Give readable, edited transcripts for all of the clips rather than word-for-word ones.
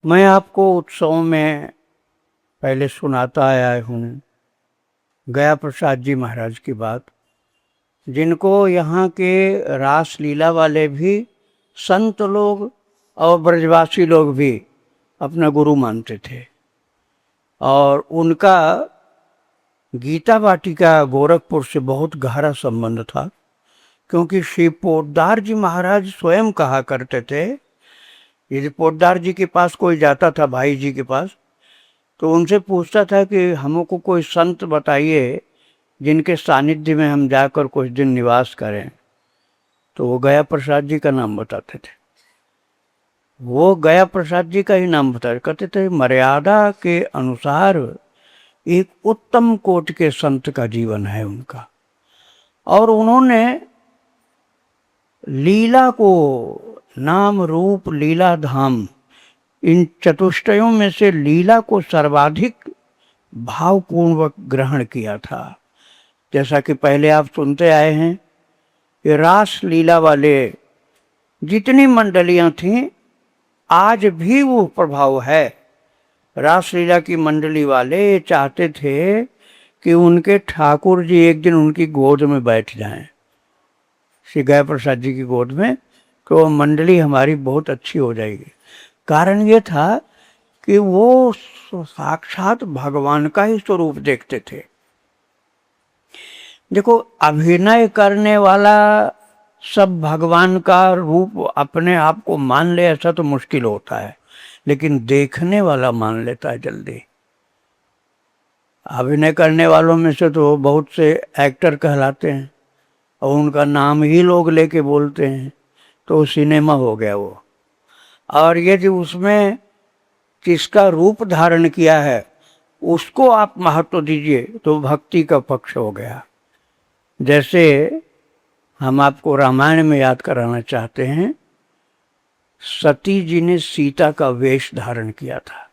मैं आपको उत्सव में पहले सुनाता आया हूँ गया प्रसाद जी महाराज की बात, जिनको यहाँ के रास लीला वाले भी संत लोग और ब्रजवासी लोग भी अपना गुरु मानते थे। और उनका गीता वाटिका गोरखपुर से बहुत गहरा संबंध था, क्योंकि श्री पोद्दार जी महाराज स्वयं कहा करते थे, यदि पोद्दार जी के पास कोई जाता था भाई जी के पास, तो उनसे पूछता था कि हमको कोई संत बताइए जिनके सानिध्य में हम जाकर कुछ दिन निवास करें। तो वो गया प्रसाद जी का नाम बताते थे। वो गया प्रसाद जी का ही नाम बताते, कहते थे मर्यादा के अनुसार एक उत्तम कोटि के संत का जीवन है उनका। और उन्होंने लीला को, नाम रूप लीला धाम, इन चतुष्टयों में से लीला को सर्वाधिक भावपूर्वक ग्रहण किया था। जैसा कि पहले आप सुनते आए हैं कि रास लीला वाले जितनी मंडलियां थीं, आज भी वो प्रभाव है। रासलीला की मंडली वाले चाहते थे कि उनके ठाकुर जी एक दिन उनकी गोद में बैठ जाएं, श्री गया प्रसाद जी की गोद में, कि वो मंडली हमारी बहुत अच्छी हो जाएगी। कारण ये था कि वो साक्षात भगवान का ही स्वरूप देखते थे। देखो, अभिनय करने वाला सब भगवान का रूप अपने आप को मान ले ऐसा तो मुश्किल होता है, लेकिन देखने वाला मान लेता है जल्दी। अभिनय करने वालों में से तो बहुत से एक्टर कहलाते हैं और उनका नाम ही लोग लेके बोलते हैं, तो सिनेमा हो गया वो। और यदि उसमें किसका रूप धारण किया है उसको आप महत्व दीजिए तो भक्ति का पक्ष हो गया। जैसे हम आपको रामायण में याद कराना चाहते हैं, सती जी ने सीता का वेश धारण किया था।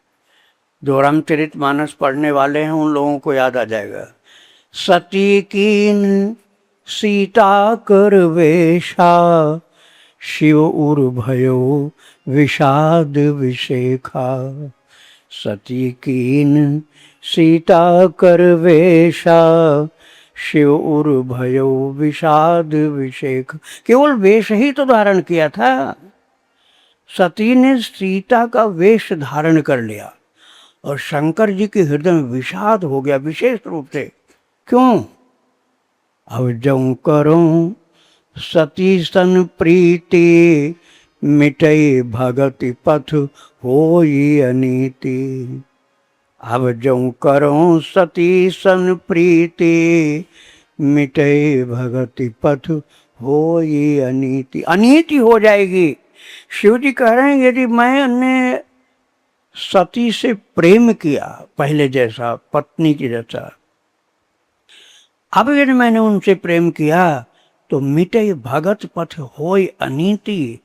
जो रामचरितमानस पढ़ने वाले हैं उन लोगों को याद आ जाएगा। सती कीन सीता कर वेशा, शिव उर भयो विषाद विशेखा। सती कीन सीता कर वेशा, शिव उर भयो विषाद विशेख। केवल वेश ही तो धारण किया था। सती ने सीता का वेश धारण कर लिया और शंकर जी के हृदय में विषाद हो गया विशेष रूप से। क्यों? अब जऊं करूं सती सन प्रीति, मिटई भगति पथ होई अनीति। अब जऊं करूं सती सन प्रीति, मिटई भगति पथ होई अनीति। अनीति हो जाएगी। शिव जी कह रहे हैं यदि मैंने सती से प्रेम किया पहले जैसा, पत्नी की जैसा, अब यदि मैंने उनसे प्रेम किया तो मिटे भगत पथ होय अनीति।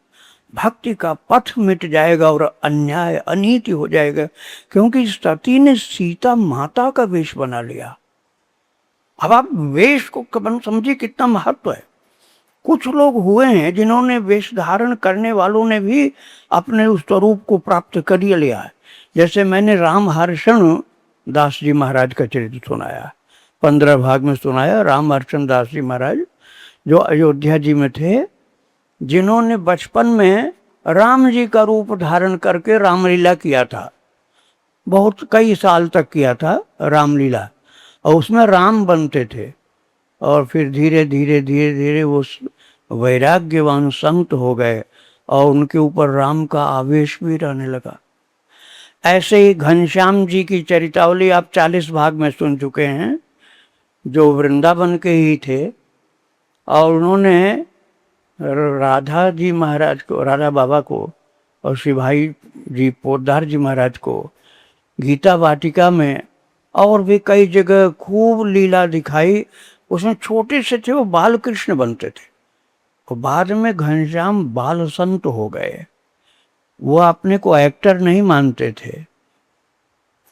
भक्ति का पथ मिट जाएगा और अन्याय अनीति हो जाएगा, क्योंकि सती ने सीता माता का वेश बना लिया। अब आप वेश को समझिए कितना महत्व है। कुछ लोग हुए हैं जिन्होंने वेश धारण करने वालों ने भी अपने उस स्वरूप को प्राप्त कर लिया है। जैसे मैंने राम हर्षण दास जी महाराज का चरित्र सुनाया, 15 भाग में सुनाया। राम हर्षण दास जी महाराज जो अयोध्या जी में थे, जिन्होंने बचपन में राम जी का रूप धारण करके रामलीला किया था। बहुत कई साल तक किया था रामलीला, और उसमें राम बनते थे। और फिर धीरे धीरे धीरे धीरे वो वैराग्यवान संत हो गए और उनके ऊपर राम का आवेश भी रहने लगा। ऐसे ही घनश्याम जी की चरितावली आप 40 भाग में सुन चुके हैं, जो वृंदावन के ही थे। और उन्होंने राधा जी महाराज को, राधा बाबा को, और श्री भाई जी पोद्दार जी महाराज को गीता वाटिका में और भी कई जगह खूब लीला दिखाई। उसमें छोटे से थे वो बाल कृष्ण बनते थे, और बाद में घनश्याम बाल संत हो गए। वो अपने को एक्टर नहीं मानते थे,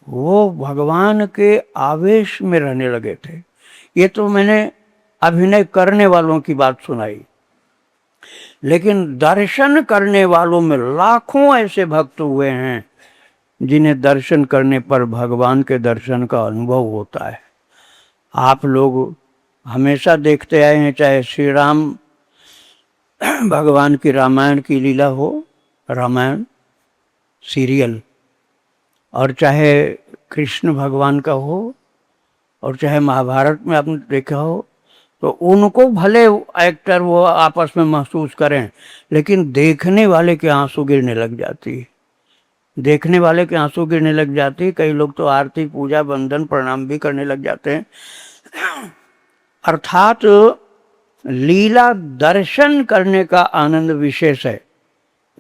वो भगवान के आवेश में रहने लगे थे। ये तो मैंने अभिनय करने वालों की बात सुनाई, लेकिन दर्शन करने वालों में लाखों ऐसे भक्त हुए हैं जिन्हें दर्शन करने पर भगवान के दर्शन का अनुभव होता है। आप लोग हमेशा देखते आए हैं, चाहे श्री राम भगवान की रामायण की लीला हो, रामायण सीरियल, और चाहे कृष्ण भगवान का हो, और चाहे महाभारत में आपने देखा हो, तो उनको भले एक्टर वो आपस में महसूस करें, लेकिन देखने वाले के आंसू गिरने लग जाती है, देखने वाले के आंसू गिरने लग जाती है। कई लोग तो आरती पूजा वंदन प्रणाम भी करने लग जाते हैं। अर्थात लीला दर्शन करने का आनंद विशेष है,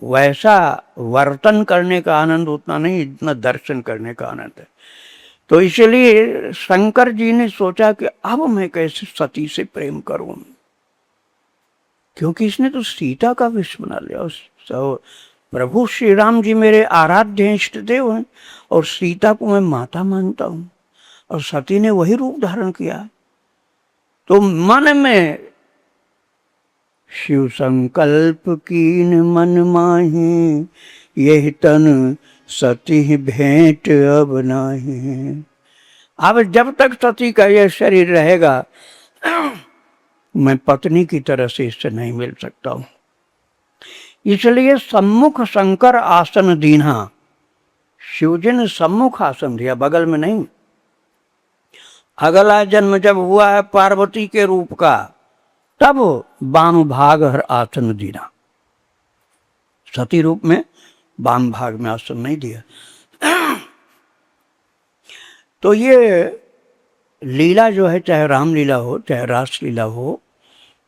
वैसा वर्तन करने का आनंद उतना नहीं जितना दर्शन करने का आनंद है। तो इसलिए शंकर जी ने सोचा कि अब मैं कैसे सती से प्रेम करूं, क्योंकि इसने तो सीता का विष बना लिया। तो प्रभु श्री राम जी मेरे आराध्य इष्ट देव हैं और सीता को मैं माता मानता हूं, और सती ने वही रूप धारण किया। तो मन में शिव संकल्प कीन मन माही, यही तन सती भेंट अब नाही। अब जब तक सती का यह शरीर रहेगा, मैं पत्नी की तरह से इससे नहीं मिल सकता हूं। इसलिए सम्मुख शंकर आसन दीन्हा, शिवजी ने सम्मुख आसन दिया, बगल में नहीं। अगला जन्म जब हुआ है पार्वती के रूप का, तब वाम भाग हर आसन दीना, सती रूप में वाम भाग में आसन नहीं दिया। तो ये लीला जो है, चाहे रामलीला हो चाहे रासलीला हो,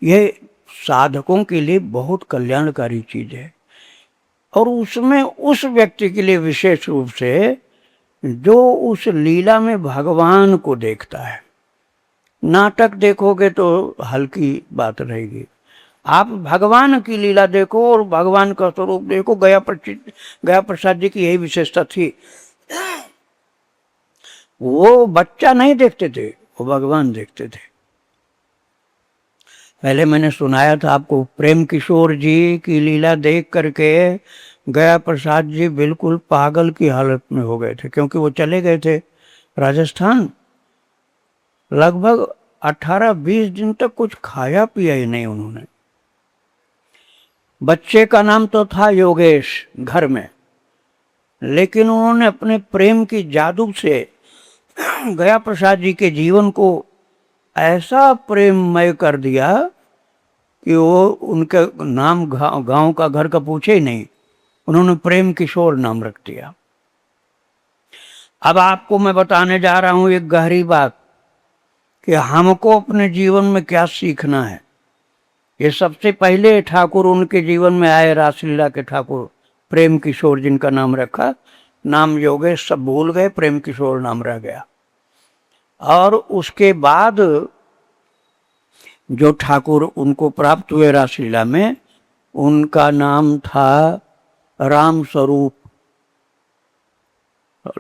ये साधकों के लिए बहुत कल्याणकारी चीज है, और उसमें उस व्यक्ति के लिए विशेष रूप से जो उस लीला में भगवान को देखता है। नाटक देखोगे तो हल्की बात रहेगी, आप भगवान की लीला देखो और भगवान का स्वरूप देखो। गया प्रसाद जी की यही विशेषता थी, वो बच्चा नहीं देखते थे, वो भगवान देखते थे। पहले मैंने सुनाया था आपको, प्रेम किशोर जी की लीला देख करके गया प्रसाद जी बिल्कुल पागल की हालत में हो गए थे, क्योंकि वो चले गए थे राजस्थान। लगभग 18-20 दिन तक कुछ खाया पिया ही नहीं उन्होंने। बच्चे का नाम तो था योगेश घर में, लेकिन उन्होंने अपने प्रेम की जादू से गया प्रसाद जी के जीवन को ऐसा प्रेममय कर दिया कि वो उनके नाम गांव का घर का पूछे ही नहीं, उन्होंने प्रेम किशोर नाम रख दिया। अब आपको मैं बताने जा रहा हूं एक गहरी बात कि हमको अपने जीवन में क्या सीखना है। ये सबसे पहले ठाकुर उनके जीवन में आए, रासलीला के ठाकुर प्रेम किशोर जिनका नाम रखा, नाम योगेश सब भूल गए, प्रेम किशोर नाम रह गया। और उसके बाद जो ठाकुर उनको प्राप्त हुए रासलीला में, उनका नाम था राम स्वरूप।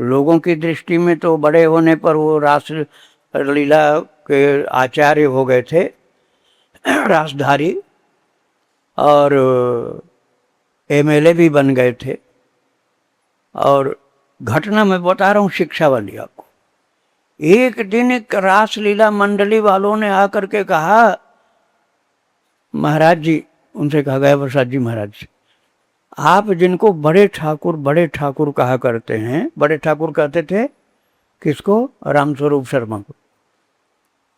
लोगों की दृष्टि में तो बड़े होने पर वो रासलीला के आचार्य हो गए थे, रासधारी, और एमएलए भी बन गए थे। और घटना मैं बता रहा हूँ शिक्षा वाली आपको। एक दिन एक रासलीला मंडली वालों ने आकर के कहा, महाराज जी, उनसे कहा गया प्रसाद जी महाराज जी, आप जिनको बड़े ठाकुर कहा करते हैं, बड़े ठाकुर कहते थे किसको? रामस्वरूप शर्मा को।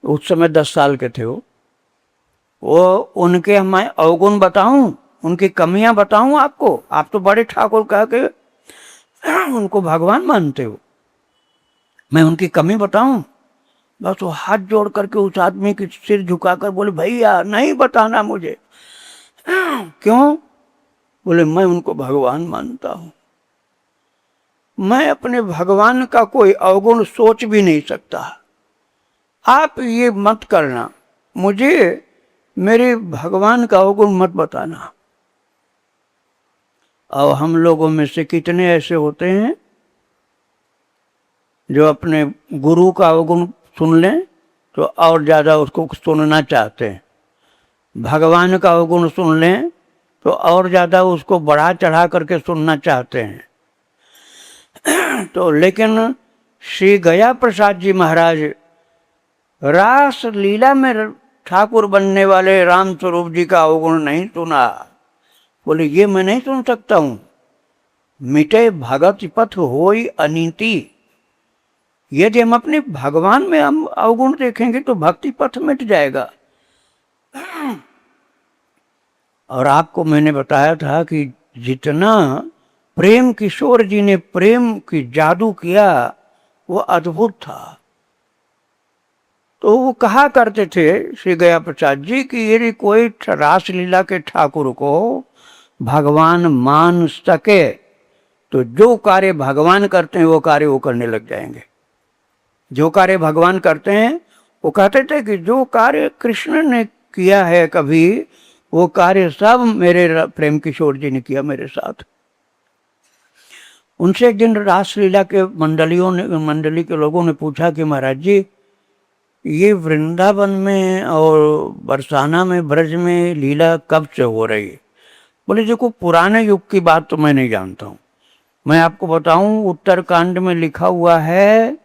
उस समय 10 साल के थे वो उनके मैं अवगुण बताऊं, उनकी कमियां बताऊं आपको? आप तो बड़े ठाकुर कह के उनको भगवान मानते हो, मैं उनकी कमी बताऊं? बस वो हाथ जोड़ करके उस आदमी की सिर झुकाकर बोले, भैया नहीं बताना मुझे। क्यों? बोले, मैं उनको भगवान मानता हूं, मैं अपने भगवान का कोई अवगुण सोच भी नहीं सकता, आप ये मत करना, मुझे मेरे भगवान का अवगुण मत बताना। और हम लोगों में से कितने ऐसे होते हैं जो अपने गुरु का अवगुण सुन लें तो और ज़्यादा उसको सुनना चाहते हैं, भगवान का अवगुण सुन लें तो और ज़्यादा उसको बढ़ा चढ़ा करके सुनना चाहते हैं। तो लेकिन श्री गया प्रसाद जी महाराज रास लीला में ठाकुर बनने वाले राम स्वरूप जी का अवगुण नहीं सुना। बोले ये मैं नहीं सुन सकता हूं। मिटे भगत पथ होई अनीति। यदि हम अपने भगवान में हम अवगुण देखेंगे तो भक्ति पथ मिट जाएगा। और आपको मैंने बताया था कि जितना प्रेम किशोर जी ने प्रेम की जादू किया वो अद्भुत था। तो वो कहा करते थे श्री गया प्रसाद जी कि यदि कोई रासलीला के ठाकुर को भगवान मान सके तो जो कार्य भगवान करते हैं वो कार्य वो करने लग जाएंगे। जो कार्य भगवान करते हैं वो कहते थे कि जो कार्य कृष्ण ने किया है कभी वो कार्य सब मेरे प्रेम किशोर जी ने किया मेरे साथ। उनसे एक दिन रासलीला के मंडली के लोगों ने पूछा कि महाराज जी ये वृंदावन में और बरसाना में ब्रज में लीला कब से हो रही है? बोले देखो पुराने युग की बात तो मैं नहीं जानता हूँ। मैं आपको बताऊं उत्तरकांड में लिखा हुआ है,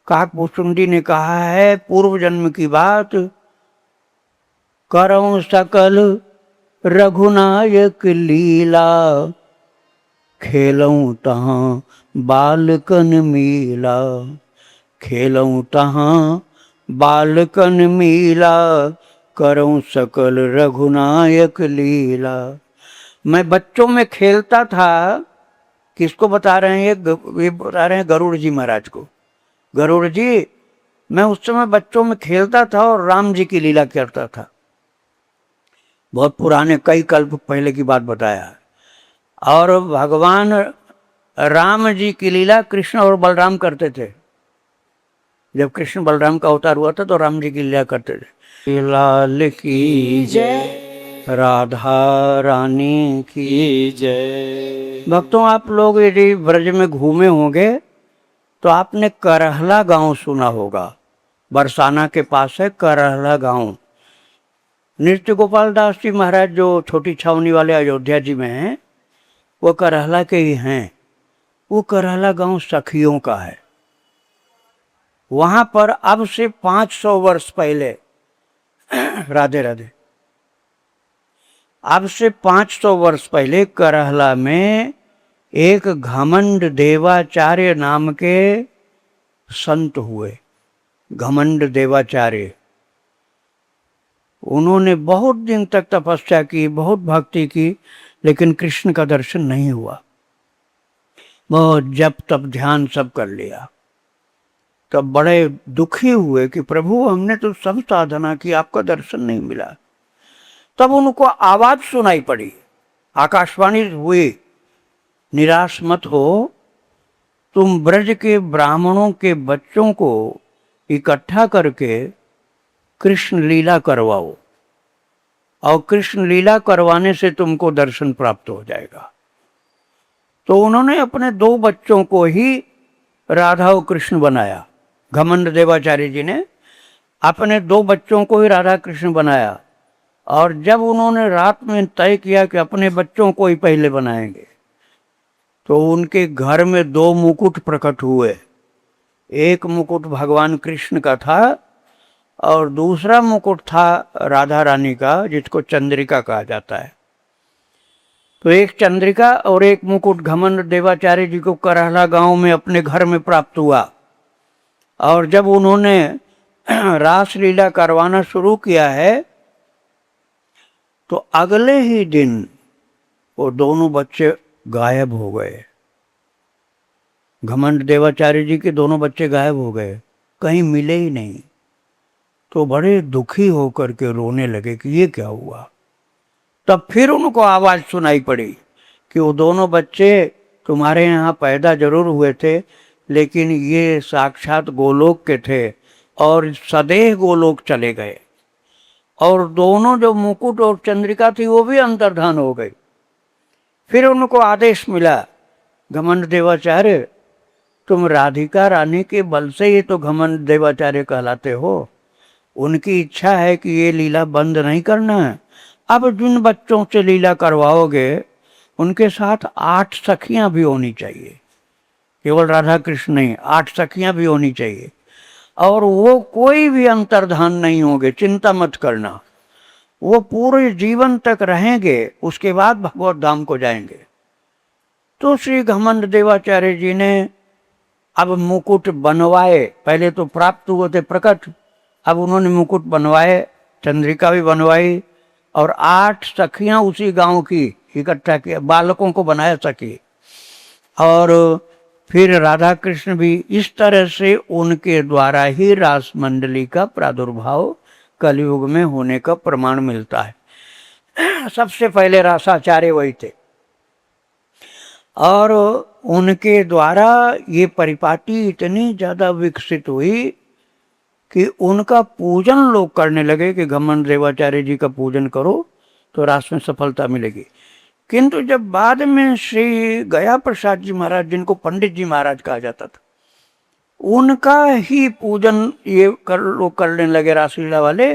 काकभूषुंडी ने कहा है पूर्व जन्म की बात, करऊं सकल रघुनायक लीला, खेलऊं तहाँ बालकन मीला, खेलऊं तहाँ बालकन मीला, करऊं सकल रघुनायक लीला। मैं बच्चों में खेलता था। किसको बता रहे हैं ये बता रहे हैं गरुड़ जी महाराज को। गरुड़ जी मैं उस समय बच्चों में खेलता था और राम जी की लीला करता था। बहुत पुराने कई कल्प पहले की बात बताया। और भगवान राम जी की लीला कृष्ण और बलराम करते थे। जब कृष्ण बलराम का अवतार हुआ था तो राम जी की लीला करते थे। लाल की जय, राधा रानी की जय। भक्तों आप लोग यदि ब्रज में घूमे होंगे तो आपने करहला गांव सुना होगा। बरसाना के पास है करहला गांव। नृत्य गोपाल दास जी महाराज जो छोटी छावनी वाले अयोध्या जी में हैं वो करहला के ही हैं। वो करहला गांव सखियों का है। वहां पर अब से 500 वर्ष पहले राधे राधे, अब से 500 वर्ष पहले करहला में एक घमंड देवाचार्य नाम के संत हुए। घमंड देवाचार्य, उन्होंने बहुत दिन तक तपस्या की, बहुत भक्ति की, लेकिन कृष्ण का दर्शन नहीं हुआ। बहुत जप तप ध्यान सब कर लिया। तब बड़े दुखी हुए कि प्रभु हमने तो सब साधना की, आपका दर्शन नहीं मिला। तब उनको आवाज सुनाई पड़ी, आकाशवाणी हुई, निराश मत हो, तुम ब्रज के ब्राह्मणों के बच्चों को इकट्ठा करके कृष्ण लीला करवाओ और कृष्ण लीला करवाने से तुमको दर्शन प्राप्त हो जाएगा। तो उन्होंने अपने 2 बच्चों को ही राधा और कृष्ण बनाया। घमंड देवाचार्य जी ने अपने 2 बच्चों को ही राधा कृष्ण बनाया। और जब उन्होंने रात में तय किया कि अपने बच्चों को ही पहले बनाएंगे तो उनके घर में 2 मुकुट प्रकट हुए। एक मुकुट भगवान कृष्ण का था और दूसरा मुकुट था राधा रानी का, जिसको चंद्रिका कहा जाता है। तो एक चंद्रिका और एक मुकुट घमंड देवाचार्य जी को करहला गांव में अपने घर में प्राप्त हुआ। और जब उन्होंने रासलीला करवाना शुरू किया है तो अगले ही दिन वो दोनों बच्चे गायब हो गए। घमंड देवाचार्य जी के दोनों बच्चे गायब हो गए, कहीं मिले ही नहीं। तो बड़े दुखी होकर के रोने लगे कि ये क्या हुआ। तब फिर उनको आवाज सुनाई पड़ी कि वो दोनों बच्चे तुम्हारे यहाँ पैदा जरूर हुए थे, लेकिन ये साक्षात गोलोक के थे और सदैव गोलोक चले गए। और दोनों जो मुकुट और चंद्रिका थी वो भी अंतर्धान हो गई। फिर उनको आदेश मिला, घमंड देवाचार्य तुम राधिका रानी के बल से ही तो घमंड देवाचार्य कहलाते हो। उनकी इच्छा है कि ये लीला बंद नहीं करना है। अब जिन बच्चों से लीला करवाओगे उनके साथ 8 सखियां भी होनी चाहिए। केवल राधा कृष्ण नहीं, 8 सखियां भी होनी चाहिए। और वो कोई भी अंतर्धान नहीं होंगे, चिंता मत करना। वो पूरे जीवन तक रहेंगे, उसके बाद भगवत धाम को जाएंगे। तो श्री घमंड देवाचार्य जी ने अब मुकुट बनवाए, पहले तो प्राप्त हुए थे प्रकट, अब उन्होंने मुकुट बनवाए, चंद्रिका भी बनवाई, और 8 सखियां उसी गांव की इकट्ठा किया, बालकों को बनाया सखी। और फिर राधा कृष्ण भी इस तरह से उनके द्वारा ही रास मंडली का प्रादुर्भाव कलयुग में होने का प्रमाण मिलता है। सबसे पहले रासाचार्य वही थे, और उनके द्वारा ये परिपाटी इतनी ज्यादा विकसित हुई कि उनका पूजन लोग करने लगे कि घमंड देवाचार्य जी का पूजन करो तो रास में सफलता मिलेगी। किंतु जब बाद में श्री गया प्रसाद जी महाराज, जिनको पंडित जी महाराज कहा जाता था, उनका ही पूजन ये लोग करने लगे रासलीला वाले।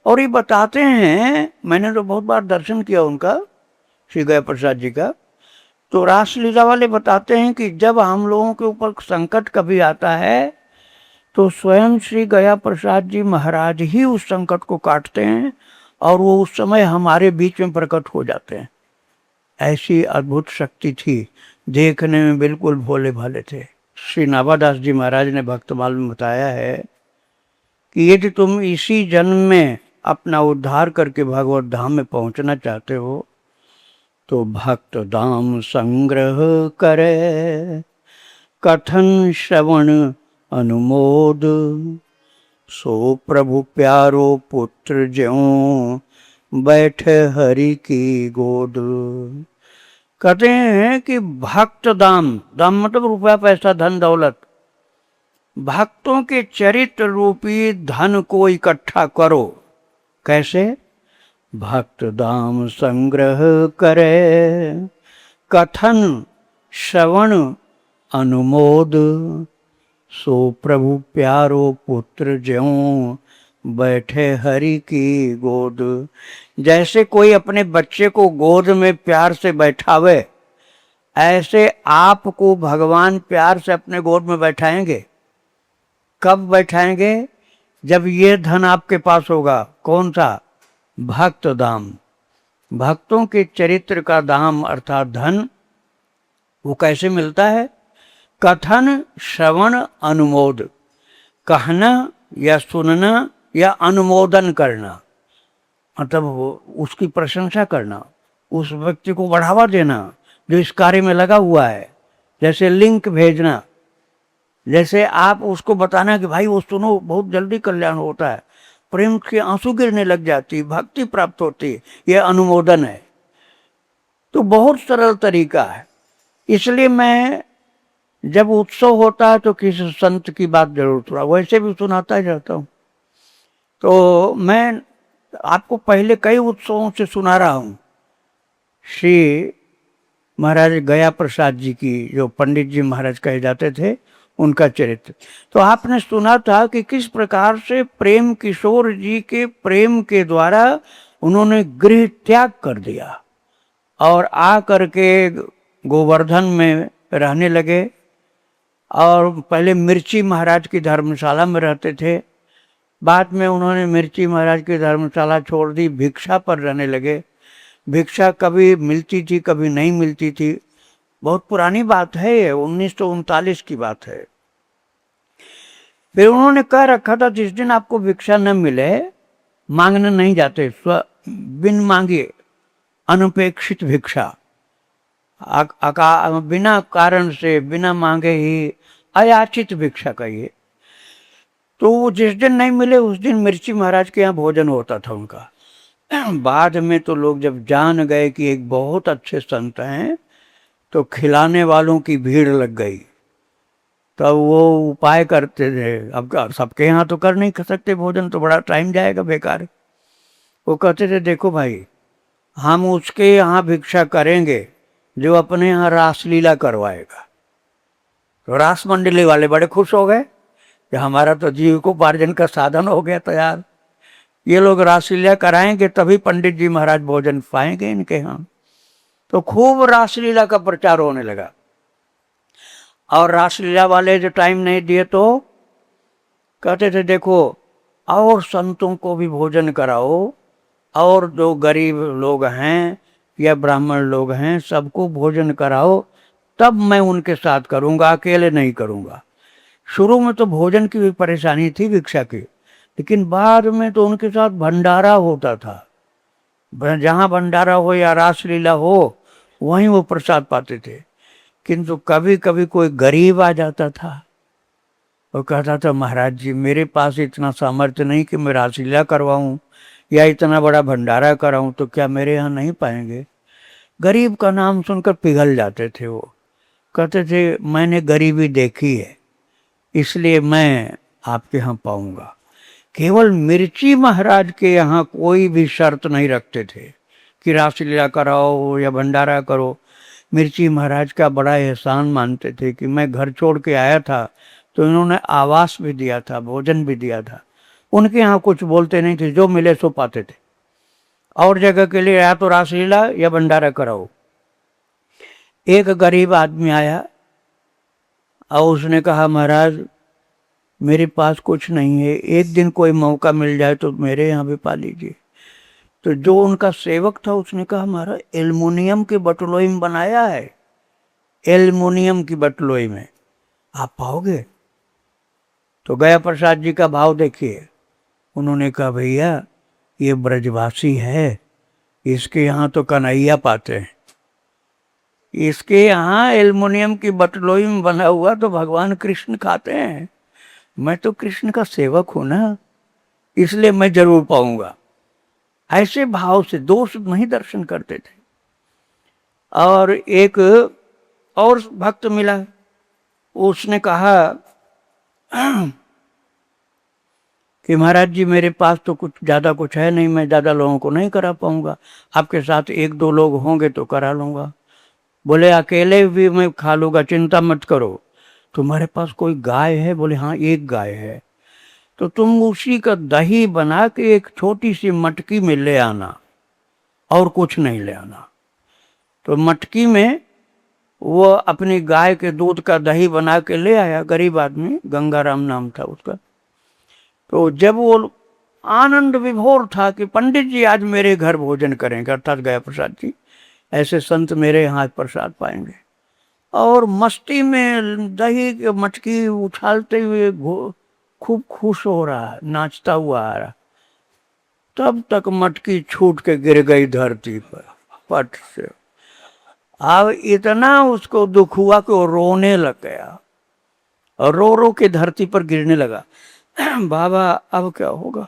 और ये बताते हैं, मैंने तो बहुत बार दर्शन किया उनका, श्री गया प्रसाद जी का, तो रासलीला वाले बताते हैं कि जब हम लोगों के ऊपर संकट कभी आता है तो स्वयं श्री गया प्रसाद जी महाराज ही उस संकट को काटते हैं, और वो उस समय हमारे बीच में प्रकट हो जाते हैं। ऐसी अद्भुत शक्ति थी, देखने में बिल्कुल भोले भाले थे। श्री नाभादास जी महाराज ने भक्तमाल में बताया है कि यदि तुम इसी जन्म में अपना उद्धार करके भगवत धाम में पहुंचना चाहते हो तो भक्त दाम संग्रह करे, कथन श्रवण अनुमोद, सो प्रभु प्यारो पुत्र ज्यों बैठे हरि की गोद। कहते हैं कि भक्त दाम, दाम मतलब रुपया पैसा धन दौलत, भक्तों के चरित्र रूपी धन को इकट्ठा करो। कैसे? भक्त दाम संग्रह करे, कथन श्रवण अनुमोद, सो प्रभु प्यारो पुत्र ज्यों बैठे हरि की गोद। जैसे कोई अपने बच्चे को गोद में प्यार से बैठावे, ऐसे आपको भगवान प्यार से अपने गोद में बैठाएंगे। कब बैठाएंगे? जब ये धन आपके पास होगा। कौन सा? भक्त दाम, भक्तों के चरित्र का दाम अर्थात धन। वो कैसे मिलता है? कथन श्रवण अनुमोद, कहना या सुनना या अनुमोदन करना, मतलब उसकी प्रशंसा करना, उस व्यक्ति को बढ़ावा देना जो इस कार्य में लगा हुआ है। जैसे लिंक भेजना, जैसे आप उसको बताना कि भाई वो सुनो, बहुत जल्दी कल्याण होता है, प्रेम के आंसू गिरने लग जाती, भक्ति प्राप्त होती, यह अनुमोदन है। तो बहुत सरल तरीका है। इसलिए मैं जब उत्सव होता है तो किसी संत की बात जरूर थोड़ा वैसे भी सुनाता ही रहता हूँ। तो मैं आपको पहले कई उत्सवों से सुना रहा हूँ श्री महाराज गया प्रसाद जी की, जो पंडित जी महाराज कहे जाते थे, उनका चरित्र। तो आपने सुना था कि किस प्रकार से प्रेम किशोर जी के प्रेम के द्वारा उन्होंने गृह त्याग कर दिया और आ करके गोवर्धन में रहने लगे। और पहले मिर्ची महाराज की धर्मशाला में रहते थे, बाद में उन्होंने मिर्ची महाराज की धर्मशाला छोड़ दी, भिक्षा पर रहने लगे। भिक्षा कभी मिलती थी कभी नहीं मिलती थी, बहुत पुरानी बात है ये, 1939 की बात है। फिर उन्होंने कह रखा था जिस दिन आपको भिक्षा न मिले, मांगने नहीं जाते, बिन मांगे अनपेक्षित भिक्षा, बिना कारण से बिना मांगे ही अयाचित भिक्षा कहिए। तो जिस दिन नहीं मिले उस दिन मिर्ची महाराज के यहाँ भोजन होता था उनका। बाद में तो लोग जब जान गए कि एक बहुत अच्छे संत हैं तो खिलाने वालों की भीड़ लग गई। तब वो उपाय करते थे, अब सबके यहाँ तो कर नहीं सकते भोजन, तो बड़ा टाइम जाएगा बेकार। वो कहते थे देखो भाई, हम उसके यहाँ भिक्षा करेंगे जो अपने यहाँ रासलीला करवाएगा। तो रास मंडली वाले बड़े खुश हो गए कि हमारा तो जीविकोपार्जन का साधन हो गया तैयार, ये लोग रासलीला कराएंगे तभी पंडित जी महाराज भोजन पाएंगे इनके यहाँ। तो खूब रासलीला का प्रचार होने लगा। और रासलीला वाले जो टाइम नहीं दिए तो कहते थे देखो और संतों को भी भोजन कराओ, और जो गरीब लोग हैं या ब्राह्मण लोग हैं सबको भोजन कराओ, तब मैं उनके साथ करूँगा, अकेले नहीं करूँगा। शुरू में तो भोजन की भी परेशानी थी भिक्षा की, लेकिन बाद में तो उनके साथ भंडारा होता था। जहाँ भंडारा हो या रासलीला हो वहीं वो प्रसाद पाते थे। किंतु कभी कभी कोई गरीब आ जाता था, वो कहता था महाराज जी मेरे पास इतना सामर्थ्य नहीं कि मैं रासलीला करवाऊं या इतना बड़ा भंडारा कराऊं, तो क्या मेरे यहाँ नहीं पाएंगे? गरीब का नाम सुनकर पिघल जाते थे वो, कहते थे मैंने गरीबी देखी है इसलिए मैं आपके यहाँ पाऊंगा। केवल मिर्ची महाराज के यहाँ कोई भी शर्त नहीं रखते थे कि रासलीला कराओ या भंडारा करो। मिर्ची महाराज का बड़ा एहसान मानते थे कि मैं घर छोड़ के आया था तो इन्होंने आवास भी दिया था, भोजन भी दिया था। उनके यहाँ कुछ बोलते नहीं थे, जो मिले सो पाते थे। और जगह के लिए या तो रासलीला या भंडारा कराओ। एक गरीब आदमी आया और उसने कहा महाराज मेरे पास कुछ नहीं है, एक दिन कोई मौका मिल जाए तो मेरे यहाँ भी पा लीजिए। तो जो उनका सेवक था उसने कहा महाराज एल्युमिनियम के बटलोई में बनाया है, एल्युमिनियम की बटलोई में आप पाओगे? तो गया प्रसाद जी का भाव देखिए। उन्होंने कहा भैया ये ब्रजवासी है, इसके यहाँ तो कन्हैया पाते हैं, इसके यहाँ एल्युमिनियम की बटलोई में बना हुआ तो भगवान कृष्ण खाते हैं। मैं तो कृष्ण का सेवक हूं ना, इसलिए मैं जरूर पाऊंगा। ऐसे भाव से दोष नहीं दर्शन करते थे। और एक और भक्त मिला, उसने कहा कि महाराज जी मेरे पास तो कुछ ज़्यादा कुछ है नहीं, मैं ज़्यादा लोगों को नहीं करा पाऊंगा, आपके साथ एक दो लोग होंगे तो करा लूँगा। बोले अकेले भी मैं खा लूँगा, चिंता मत करो। तुम्हारे पास कोई गाय है? बोले हाँ एक गाय है। तो तुम उसी का दही बना के एक छोटी सी मटकी में ले आना और कुछ नहीं ले आना। तो मटकी में वो अपनी गाय के दूध का दही बना के ले आया, गरीब आदमी, गंगाराम नाम था उसका। तो जब वो आनंद विभोर था कि पंडित जी आज मेरे घर भोजन करेंगे, अर्थात गया प्रसाद जी, ऐसे संत मेरे यहाँ प्रसाद पाएंगे, और मस्ती में दही की मटकी उछालते हुए खूब खुश हो रहा है, नाचता हुआ आ रहा। तब तक मटकी छूट के गिर गई धरती पर पट से। अब इतना उसको दुख हुआ कि वो रोने लग गया और रो रो के धरती पर गिरने लगा। बाबा अब क्या होगा?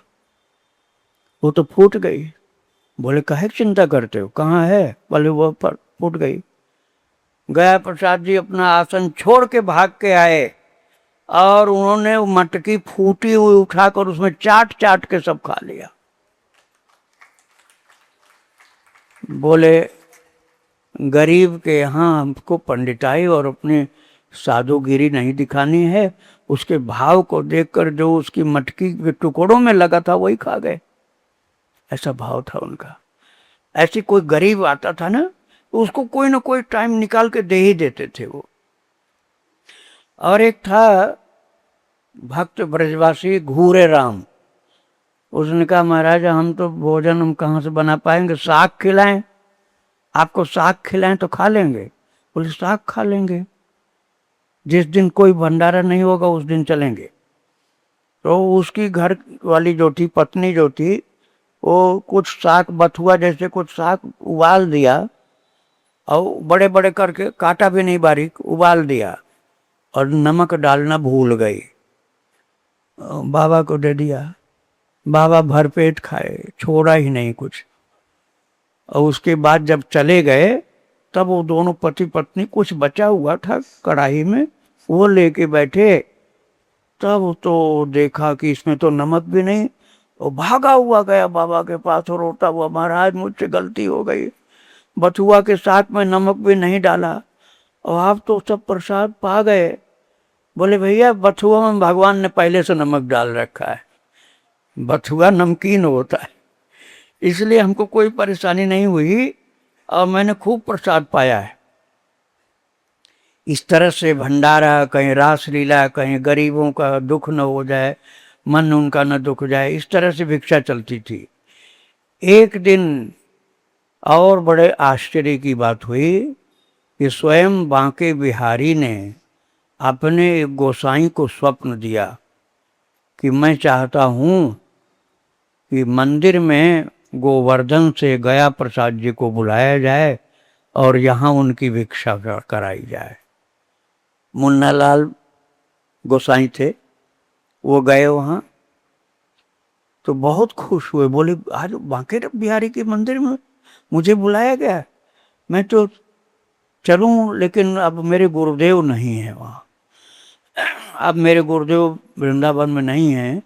वो तो फूट गई। बोले काहे चिंता करते हो, कहाँ है? बोले वो पर फूट गई। गया प्रसाद जी अपना आसन छोड़ के भाग के आए और उन्होंने वो मटकी फूटी हुई उठाकर उसमें चाट चाट के सब खा लिया। बोले गरीब के यहाँ हमको पंडिताई और अपनी साधुगिरी नहीं दिखानी है, उसके भाव को देखकर जो उसकी मटकी के टुकड़ों में लगा था वही खा गए। ऐसा भाव था उनका। ऐसी कोई गरीब आता था ना, उसको कोई ना कोई टाइम निकाल के दे ही देते थे वो। और एक था भक्त ब्रजवासी घूरे राम, उसने कहा महाराज हम तो भोजन हम कहाँ से बना पाएंगे, साग खिलाएं, आपको साग खिलाएं तो खा लेंगे। बोले साग खा लेंगे, जिस दिन कोई भंडारा नहीं होगा उस दिन चलेंगे। तो उसकी घर वाली जो थी, पत्नी जो थी, वो कुछ साग बथुआ जैसे कुछ साग उबाल दिया और बड़े बड़े करके काटा भी नहीं, बारीक उबाल दिया और नमक डालना भूल गई। बाबा को दे दिया, बाबा भरपेट खाए, छोड़ा ही नहीं कुछ। और उसके बाद जब चले गए तब वो दोनों पति पत्नी, कुछ बचा हुआ था कढ़ाई में, वो लेके बैठे। तब तो देखा कि इसमें तो नमक भी नहीं। वो भागा हुआ गया बाबा के पास और रोता हुआ, महाराज मुझसे गलती हो गई, बथुआ के साथ में नमक भी नहीं डाला और आप तो सब प्रसाद पा गए। बोले भैया बथुआ में भगवान ने पहले से नमक डाल रखा है, बथुआ नमकीन होता है, इसलिए हमको कोई परेशानी नहीं हुई और मैंने खूब प्रसाद पाया है। इस तरह से भंडारा, कहीं रासलीला, कहीं गरीबों का दुख न हो जाए, मन उनका न दुख जाए, इस तरह से भिक्षा चलती थी। एक दिन और बड़े आश्चर्य की बात हुई कि स्वयं बांके बिहारी ने अपने एक गोसाई को स्वप्न दिया कि मैं चाहता हूँ कि मंदिर में गोवर्धन से गया प्रसाद जी को बुलाया जाए और यहाँ उनकी भिक्षा कराई जाए। मुन्नालाल गोसाई थे, वो गए वहाँ तो बहुत खुश हुए, बोले आज बांके बिहारी के मंदिर में मुझे बुलाया गया, मैं तो चलूं, लेकिन अब मेरे गुरुदेव नहीं है वहाँ, अब मेरे गुरुदेव वृंदावन में नहीं हैं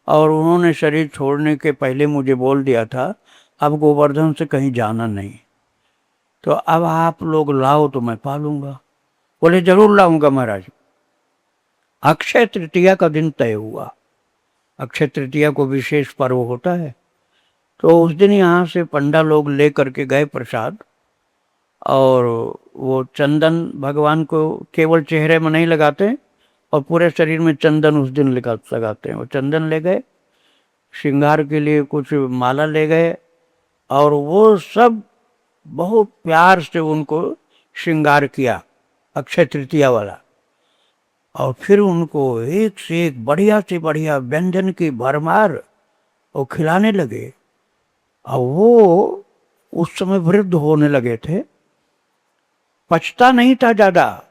और उन्होंने शरीर छोड़ने के पहले मुझे बोल दिया था अब गोवर्धन से कहीं जाना नहीं, तो अब आप लोग लाओ तो मैं पालूंगा। बोले जरूर लाऊंगा महाराज। अक्षय तृतीया का दिन तय हुआ। अक्षय तृतीया को विशेष पर्व होता है, तो उस दिन यहाँ से पंडा लोग ले करके गए प्रसाद, और वो चंदन भगवान को केवल चेहरे में नहीं लगाते और पूरे शरीर में चंदन उस दिन लगाते हैं। वो चंदन ले गए, श्रृंगार के लिए कुछ माला ले गए, और वो सब बहुत प्यार से उनको श्रृंगार किया अक्षय तृतीया वाला, और फिर उनको एक से एक बढ़िया से बढ़िया व्यंजन की भरमार वो खिलाने लगे। और वो उस समय वृद्ध होने लगे थे, पछता नहीं था ज्यादा,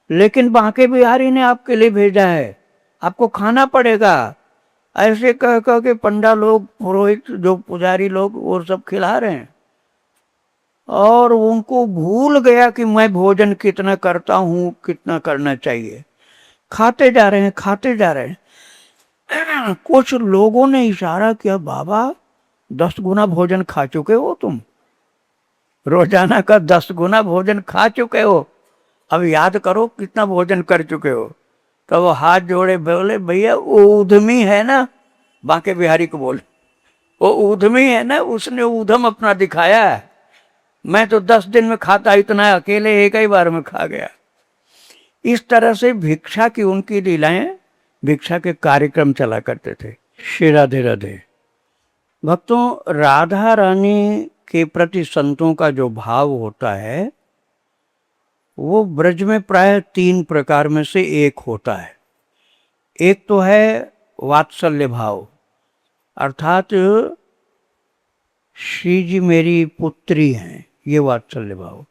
लेकिन बांके बिहारी ने आपके लिए भेजा है, आपको खाना पड़ेगा, ऐसे कह कह के पंडा लोग, पुरोहित, जो पुजारी लोग, वो सब खिला रहे हैं। और उनको भूल गया कि मैं भोजन कितना करता हूँ, कितना करना चाहिए। खाते जा रहे हैं, खाते जा रहे हैं। कुछ लोगों ने इशारा किया, बाबा 10 गुना भोजन खा चुके हो तुम, रोजाना का 10 गुना भोजन खा चुके हो, अब याद करो कितना भोजन कर चुके हो। तो वो हाथ जोड़े बोले, भैया वो ऊधमी है ना, बांके बिहारी को बोले, वो ऊधमी है ना, उसने ऊधम अपना दिखाया है, मैं तो 10 दिन में खाता इतना, अकेले एक ही बार में खा गया। इस तरह से भिक्षा की उनकी लीलाएं, भिक्षा के कार्यक्रम चला करते थे। श्री राधे राधे। भक्तों, राधा रानी के प्रति संतों का जो भाव होता है वो ब्रज में प्राय 3 प्रकार में से एक होता है। एक तो है वात्सल्य भाव, अर्थात श्री जी मेरी पुत्री हैं, ये वात्सल्य भाव,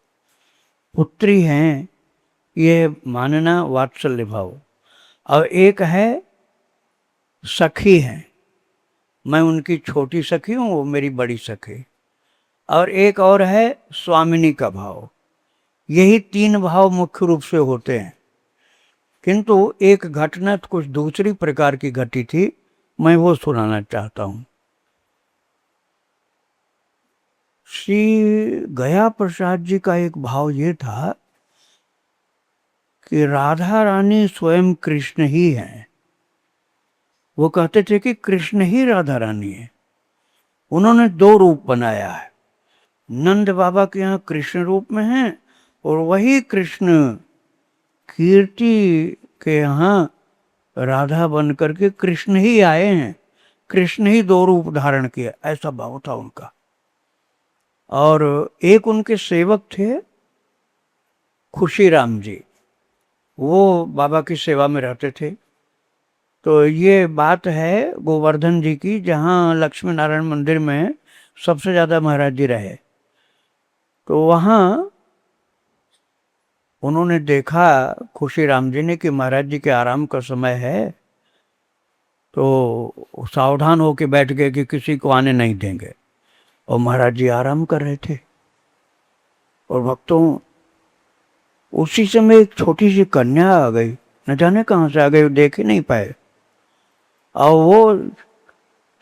पुत्री हैं ये मानना वात्सल्य भाव। और एक है सखी हैं, मैं उनकी छोटी सखी हूँ, वो मेरी बड़ी सखी। और एक और है स्वामिनी का भाव। यही 3 भाव मुख्य रूप से होते हैं, किंतु एक घटना कुछ दूसरी प्रकार की घटी थी, मैं वो सुनाना चाहता हूँ। श्री गया प्रसाद जी का एक भाव ये था कि राधा रानी स्वयं कृष्ण ही हैं। वो कहते थे कि कृष्ण ही राधा रानी है। उन्होंने 2 रूप बनाया है, नंद बाबा के यहाँ कृष्ण रूप में हैं, और वही कृष्ण कीर्ति के यहाँ राधा बन करके कृष्ण ही आए हैं, कृष्ण ही 2 रूप धारण किया, ऐसा भाव था उनका। और एक उनके सेवक थे खुशी राम जी, वो बाबा की सेवा में रहते थे। तो ये बात है गोवर्धन जी की, जहाँ लक्ष्मी नारायण मंदिर में सबसे ज़्यादा महाराज जी रहे। तो वहाँ उन्होंने देखा खुशी राम जी ने कि महाराज जी के आराम का समय है, तो सावधान होके बैठ गए कि किसी को आने नहीं देंगे, और महाराज जी आराम कर रहे थे। और भक्तों, उसी समय एक छोटी सी कन्या आ गई, न जाने कहाँ से आ गई, देख ही नहीं पाए, और वो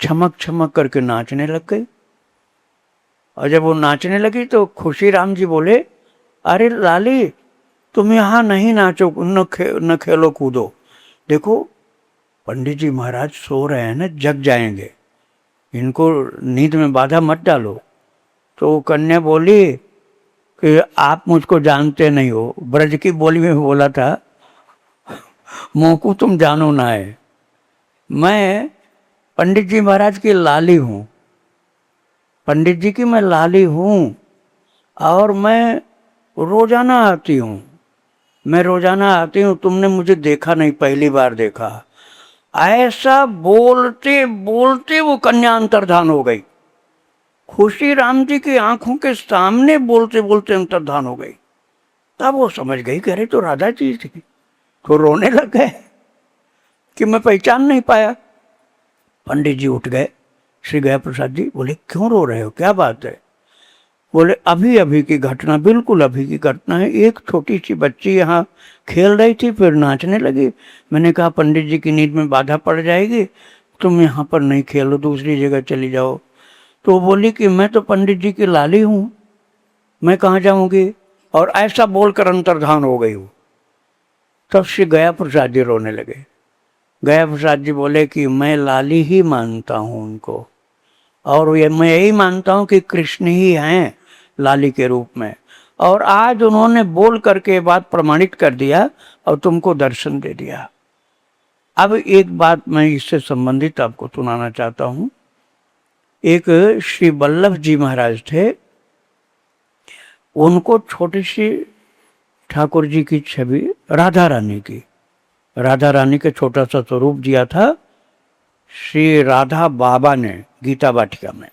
छमक छमक करके नाचने लग गई। और जब वो नाचने लगी तो खुशी राम जी बोले, अरे लाली, तुम यहाँ नहीं नाचो, न खेलो कूदो, देखो पंडित जी महाराज सो रहे हैं ना, जग जाएंगे, इनको नींद में बाधा मत डालो। तो कन्या बोली कि आप मुझको जानते नहीं हो। ब्रज की बोली में बोला था, मोको तुम जानो ना है, मैं पंडित जी महाराज की लाली हूँ, पंडित जी की मैं लाली हूँ, और मैं रोजाना आती हूँ, मैं रोजाना आती हूँ, तुमने मुझे देखा नहीं, पहली बार देखा। ऐसा बोलते बोलते वो कन्या अंतर्धान हो गई। खुशी राम जी की आंखों के सामने बोलते बोलते अंतर्धान हो गई। तब वो समझ गई कि अरे तो राधा जी थी। तो रोने लग गए कि मैं पहचान नहीं पाया। पंडित जी उठ गए, श्री गया प्रसाद जी बोले क्यों रो रहे हो, क्या बात है? बोले अभी अभी की घटना, बिल्कुल अभी की घटना है। एक छोटी सी बच्ची यहाँ खेल रही थी, फिर नाचने लगी। मैंने कहा पंडित जी की नींद में बाधा पड़ जाएगी, तुम यहाँ पर नहीं खेलो, दूसरी जगह चली जाओ। तो बोली कि मैं तो पंडित जी की लाली हूँ, मैं कहाँ जाऊँगी, और ऐसा बोलकर अंतर्धान हो गई हूँ। तब श्री गया प्रसाद जी रोने लगे। गया प्रसाद जी बोले कि मैं लाली ही मानता हूँ उनको, और ये मैं यही मानता हूँ कि कृष्ण ही हैं लाली के रूप में, और आज उन्होंने बोल करके बात प्रमाणित कर दिया और तुमको दर्शन दे दिया। अब एक बात मैं इससे संबंधित आपको सुनाना चाहता हूँ। एक श्री वल्लभ जी महाराज थे, उनको छोटी सी ठाकुर जी की छवि राधा रानी की, राधा रानी के छोटा सा स्वरूप दिया था श्री राधा बाबा ने गीता वाटिका में,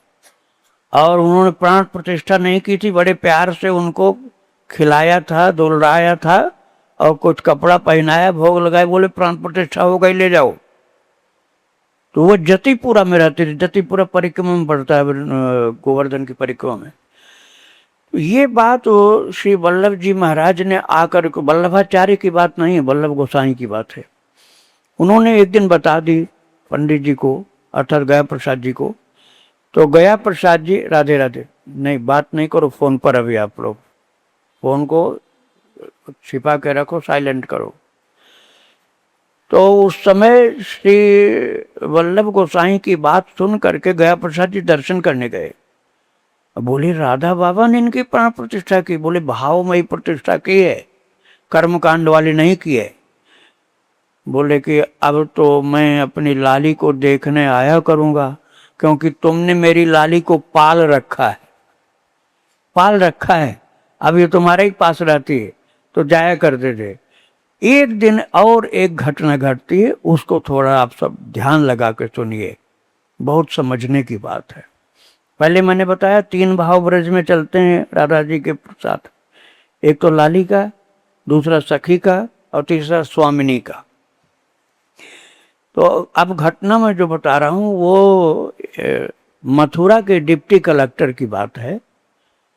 और उन्होंने प्राण प्रतिष्ठा नहीं की थी, बड़े प्यार से उनको खिलाया था, दुलराया था, और कुछ कपड़ा पहनाया, भोग लगाए, बोले प्राण प्रतिष्ठा हो गई, ले जाओ। तो वो जतिपुरा में रहते थे, जतिपुरा परिक्रमा में पड़ता है, गोवर्धन की परिक्रमा में। ये बात वो श्री वल्लभ जी महाराज ने आकर, वल्लभाचार्य की बात नहीं है, वल्लभ गोसाई की बात है, उन्होंने एक दिन बता दी पंडित जी को, अर्थात गया प्रसाद जी को। तो गया प्रसाद जी, राधे राधे, नहीं बात नहीं करो फोन पर, अभी आप लोग फोन को छिपा के रखो, साइलेंट करो। तो उस समय श्री वल्लभ गोसाई की बात सुन करके गया प्रसाद जी दर्शन करने गए। बोले राधा बाबा ने इनकी प्राण प्रतिष्ठा की, बोले भावमयी प्रतिष्ठा की है, कर्मकांड वाली नहीं की है। बोले कि अब तो मैं अपनी लाली को देखने आया करूंगा, क्योंकि तुमने मेरी लाली को पाल रखा है, पाल रखा है, अब ये तुम्हारे ही पास रहती है, तो जाया करते थे। एक दिन और एक घटना घटती है, उसको थोड़ा आप सब ध्यान लगा के सुनिए, बहुत समझने की बात है। पहले मैंने बताया 3 भाव ब्रज में चलते हैं राधा जी के साथ, एक तो लाली का, दूसरा सखी का, और तीसरा स्वामिनी का। तो अब घटना में जो बता रहा हूँ वो मथुरा के डिप्टी कलेक्टर की बात है।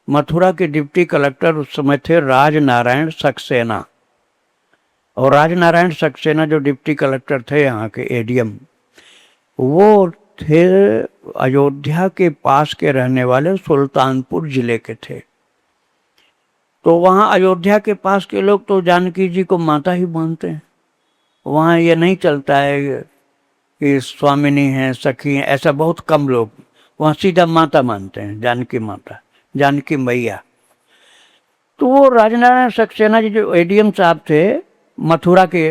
मथुरा के डिप्टी कलेक्टर उस समय थे राजनारायण सक्सेना, और राजनारायण सक्सेना जो डिप्टी कलेक्टर थे यहाँ के एडीएम, वो थे अयोध्या के पास के रहने वाले, सुल्तानपुर जिले के थे। तो वहाँ अयोध्या के पास के लोग तो जानकी जी को माता ही मानते हैं, वहाँ ये नहीं चलता है कि स्वामिनी हैं, सखी हैं, ऐसा बहुत कम लोग, वहाँ सीधा माता मानते हैं, जानकी माता, जानकी मैया। तो वो राजनारायण सक्सेना जी जो एडीएम साहब थे, मथुरा के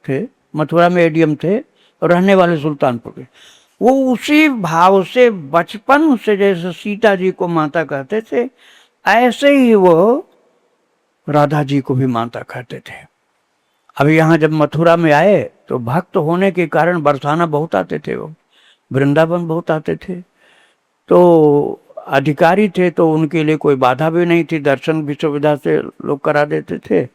थे, मथुरा में एडीएम थे, और रहने वाले सुल्तानपुर के, वो उसी भाव से बचपन से, जैसे सीता जी को माता कहते थे, ऐसे ही वो राधा जी को भी माता कहते थे। अब यहाँ जब मथुरा में आए तो भक्त होने के कारण बरसाना बहुत आते थे, वो वृंदावन बहुत आते थे, तो अधिकारी थे, तो उनके लिए कोई बाधा भी नहीं थी, दर्शन भी सुविधा से लोग करा देते थे।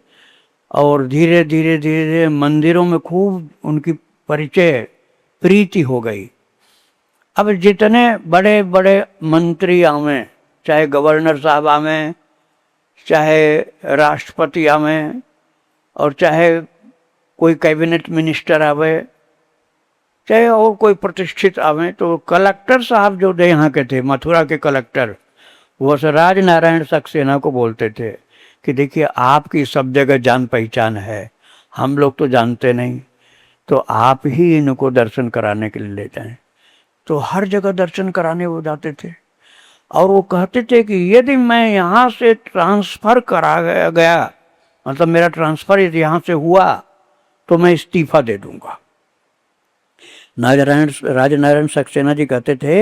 और धीरे धीरे धीरे धीरे मंदिरों में खूब उनकी परिचय, प्रीति हो गई। अब जितने बड़े बड़े मंत्री आवे, चाहे गवर्नर साहब आवे, चाहे राष्ट्रपति आवे, और चाहे कोई कैबिनेट मिनिस्टर आवे, चाहे और कोई प्रतिष्ठित आवे, तो कलेक्टर साहब जो थे यहाँ के थे, मथुरा के कलेक्टर, वो राजनारायण सक्सेना को बोलते थे कि देखिए आपकी सब जगह जान पहचान है, हम लोग तो जानते नहीं, तो आप ही इनको दर्शन कराने के लिए ले जाएं। तो हर जगह दर्शन कराने वो जाते थे। और वो कहते थे कि यदि मैं यहाँ से ट्रांसफर करा गया, मतलब मेरा ट्रांसफर यदि यहाँ से हुआ तो मैं इस्तीफा दे दूंगा। राजनारायण सक्सेना जी कहते थे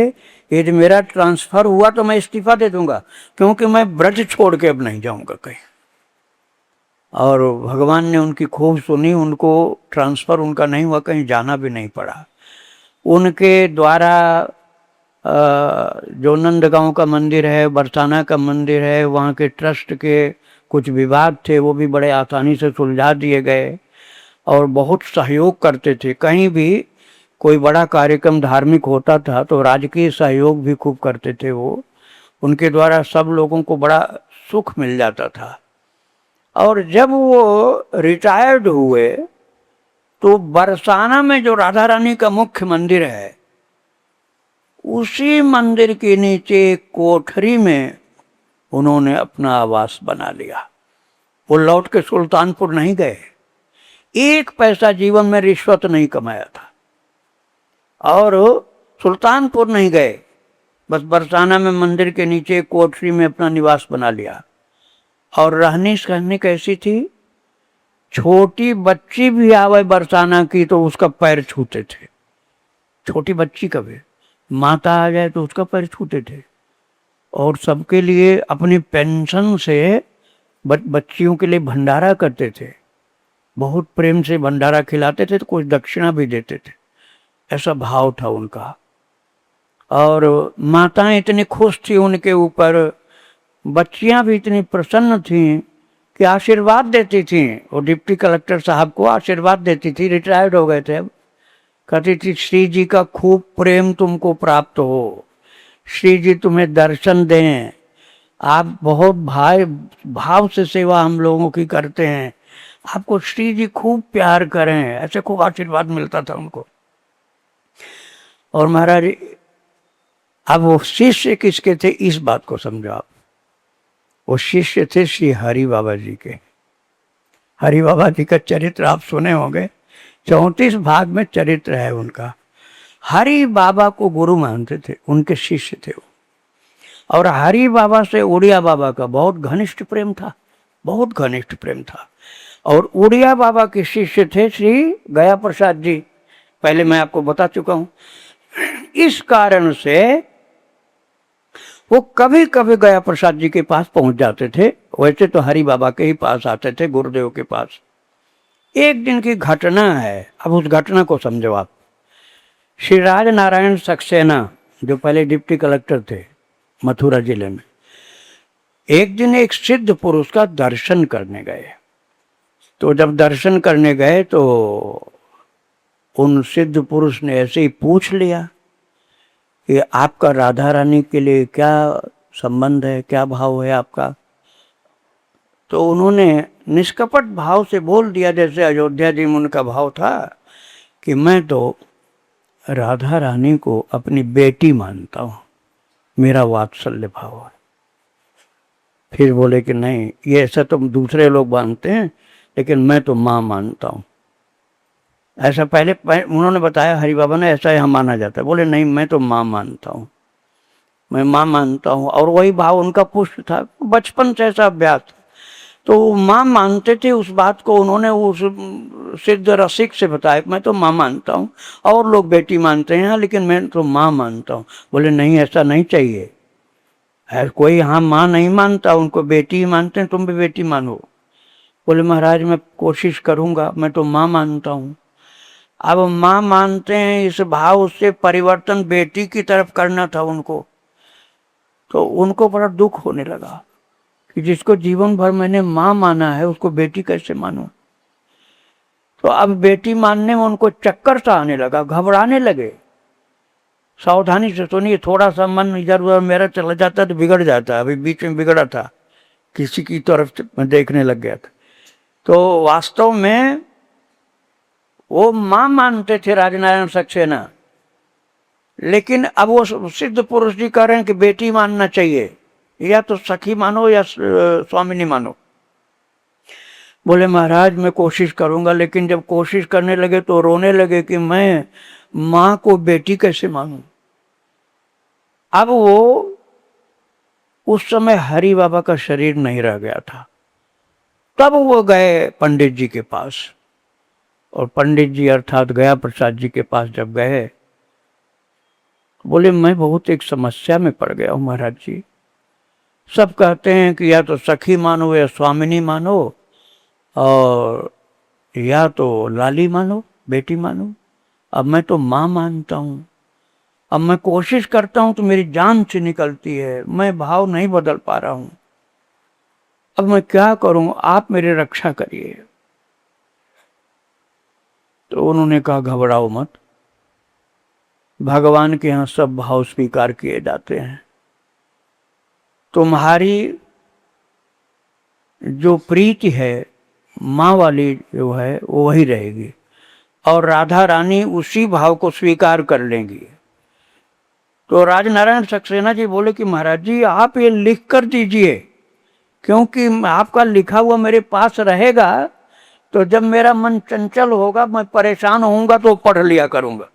यदि मेरा ट्रांसफर हुआ तो मैं इस्तीफा दे दूंगा, क्योंकि मैं ब्रज छोड़ के अब नहीं जाऊंगा कहीं। और भगवान ने उनकी खूब सुनी, उनको ट्रांसफर उनका नहीं हुआ, कहीं जाना भी नहीं पड़ा। उनके द्वारा जो नंदगांव का मंदिर है, बरसाना का मंदिर है, वहाँ के ट्रस्ट के कुछ विवाद थे वो भी बड़े आसानी से सुलझा दिए गए, और बहुत सहयोग करते थे। कहीं भी कोई बड़ा कार्यक्रम धार्मिक होता था तो राजकीय सहयोग भी खूब करते थे वो। उनके द्वारा सब लोगों को बड़ा सुख मिल जाता था। और जब वो रिटायर्ड हुए तो बरसाना में जो राधा रानी का मुख्य मंदिर है, उसी मंदिर के नीचे कोठरी में उन्होंने अपना आवास बना लिया। वो लौट के सुल्तानपुर नहीं गए, एक पैसा जीवन में रिश्वत नहीं कमाया था, और सुल्तानपुर नहीं गए, बस बरसाना में मंदिर के नीचे कोठरी में अपना निवास बना लिया। और रहनी सहनी कैसी थी, छोटी बच्ची भी आवे बरसाना की तो उसका पैर छूते थे। छोटी बच्ची कभी माता आ जाए तो उसका पैर छूते थे। और सबके लिए अपनी पेंशन से बच्चियों के लिए भंडारा करते थे, बहुत प्रेम से भंडारा खिलाते थे, तो कुछ दक्षिणा भी देते थे, ऐसा भाव था उनका। और माताएं इतनी खुश थी उनके ऊपर, बच्चियां भी इतनी प्रसन्न थीं कि आशीर्वाद देती थीं। वो डिप्टी कलेक्टर साहब को आशीर्वाद देती थी, रिटायर्ड हो गए थे अब। कहती थी श्री जी का खूब प्रेम तुमको प्राप्त हो, श्री जी तुम्हें दर्शन दें, आप बहुत भाव से सेवा हम लोगों की करते हैं, आपको श्री जी खूब प्यार करें, ऐसे खूब आशीर्वाद मिलता था उनको। और महाराज अब वो शिष्य किसके थे, इस बात को समझो आप। वो शिष्य थे श्री हरि बाबा जी के। हरि बाबा जी का चरित्र आप सुने होंगे, 34 भाग में चरित्र है उनका। हरि बाबा को गुरु मानते थे, उनके शिष्य थे वो। और हरि बाबा से उड़िया बाबा का बहुत घनिष्ठ प्रेम था, बहुत घनिष्ठ प्रेम था। और उड़िया बाबा के शिष्य थे श्री गया प्रसाद जी, पहले मैं आपको बता चुका हूं। इस कारण से वो कभी कभी गया प्रसाद जी के पास पहुंच जाते थे, वैसे तो हरि बाबा के ही पास आते थे, गुरुदेव के पास। एक दिन की घटना है, अब उस घटना को समझो आप। श्री राजनारायण सक्सेना जो पहले डिप्टी कलेक्टर थे मथुरा जिले में, एक दिन एक सिद्ध पुरुष का दर्शन करने गए। तो जब दर्शन करने गए तो उन सिद्ध पुरुष ने ऐसे ही पूछ लिया कि आपका राधा रानी के लिए क्या संबंध है, क्या भाव है आपका। तो उन्होंने निष्कपट भाव से बोल दिया, जैसे अयोध्या जी में उनका भाव था, कि मैं तो राधा रानी को अपनी बेटी मानता हूँ, मेरा वात्सल्य भाव है। फिर बोले कि नहीं, ये ऐसा तो दूसरे लोग मानते हैं, लेकिन मैं तो माँ मानता हूँ। ऐसा पहले उन्होंने बताया, हरि बाबा ने, ऐसा यहाँ माना जाता है। बोले नहीं, मैं तो माँ मानता हूँ, मैं माँ मानता हूँ। और वही भाव उनका पुष्ट था, बचपन से ऐसा अभ्यास। तो माँ मानते थे उस बात को। उन्होंने उस सिद्ध रसिक से बताया, मैं तो माँ मानता हूँ, और लोग बेटी मानते हैं, लेकिन मैं तो माँ मानता हूँ। बोले नहीं, ऐसा नहीं चाहिए, कोई यहाँ माँ नहीं मानता, उनको बेटी ही मानते हैं, तुम भी बेटी मानो। बोले महाराज मैं कोशिश करूँगा, मैं तो माँ मानता हूँ। अब माँ मानते हैं इस भाव से परिवर्तन बेटी की तरफ करना था उनको। तो उनको बड़ा दुख होने लगा कि जिसको जीवन भर मैंने माँ माना है, उसको बेटी कैसे मानूं। तो अब बेटी मानने में उनको चक्कर सा आने लगा, घबराने लगे। सावधानी से सुनिए, थोड़ा सा मन इधर उधर मेरा चला जाता तो बिगड़ जाता। अभी बीच में बिगड़ा था, किसी की तरफ मैं देखने लग गया था। तो वास्तव में वो माँ मानते थे राजनारायण सक्सेना, लेकिन अब वो सिद्ध पुरुष जी कह रहे हैं कि बेटी मानना चाहिए, या तो सखी मानो या स्वामिनी मानो। बोले महाराज मैं कोशिश करूंगा। लेकिन जब कोशिश करने लगे तो रोने लगे कि मैं माँ को बेटी कैसे मानूं। अब वो उस समय हरि बाबा का शरीर नहीं रह गया था। तब वो गए पंडित जी के पास, और पंडित जी अर्थात गया प्रसाद जी के पास जब गए, बोले मैं बहुत एक समस्या में पड़ गया हूँ महाराज जी। सब कहते हैं कि या तो सखी मानो या स्वामिनी मानो, और या तो लाली मानो, बेटी मानो। अब मैं तो माँ मानता हूँ। अब मैं कोशिश करता हूँ तो मेरी जान से निकलती है, मैं भाव नहीं बदल पा रहा हूँ। अब मैं क्या करूं, आप मेरी रक्षा करिए। तो उन्होंने कहा घबराओ मत, भगवान के यहाँ सब भाव स्वीकार किए जाते हैं। तुम्हारी जो प्रीति है माँ वाली जो है वो वही रहेगी, और राधा रानी उसी भाव को स्वीकार कर लेंगी। तो राजनारायण सक्सेना जी बोले कि महाराज जी आप ये लिख कर दीजिए, क्योंकि आपका लिखा हुआ मेरे पास रहेगा, तो जब मेरा मन चंचल होगा, मैं परेशान होऊंगा तो पढ़ लिया करूंगा।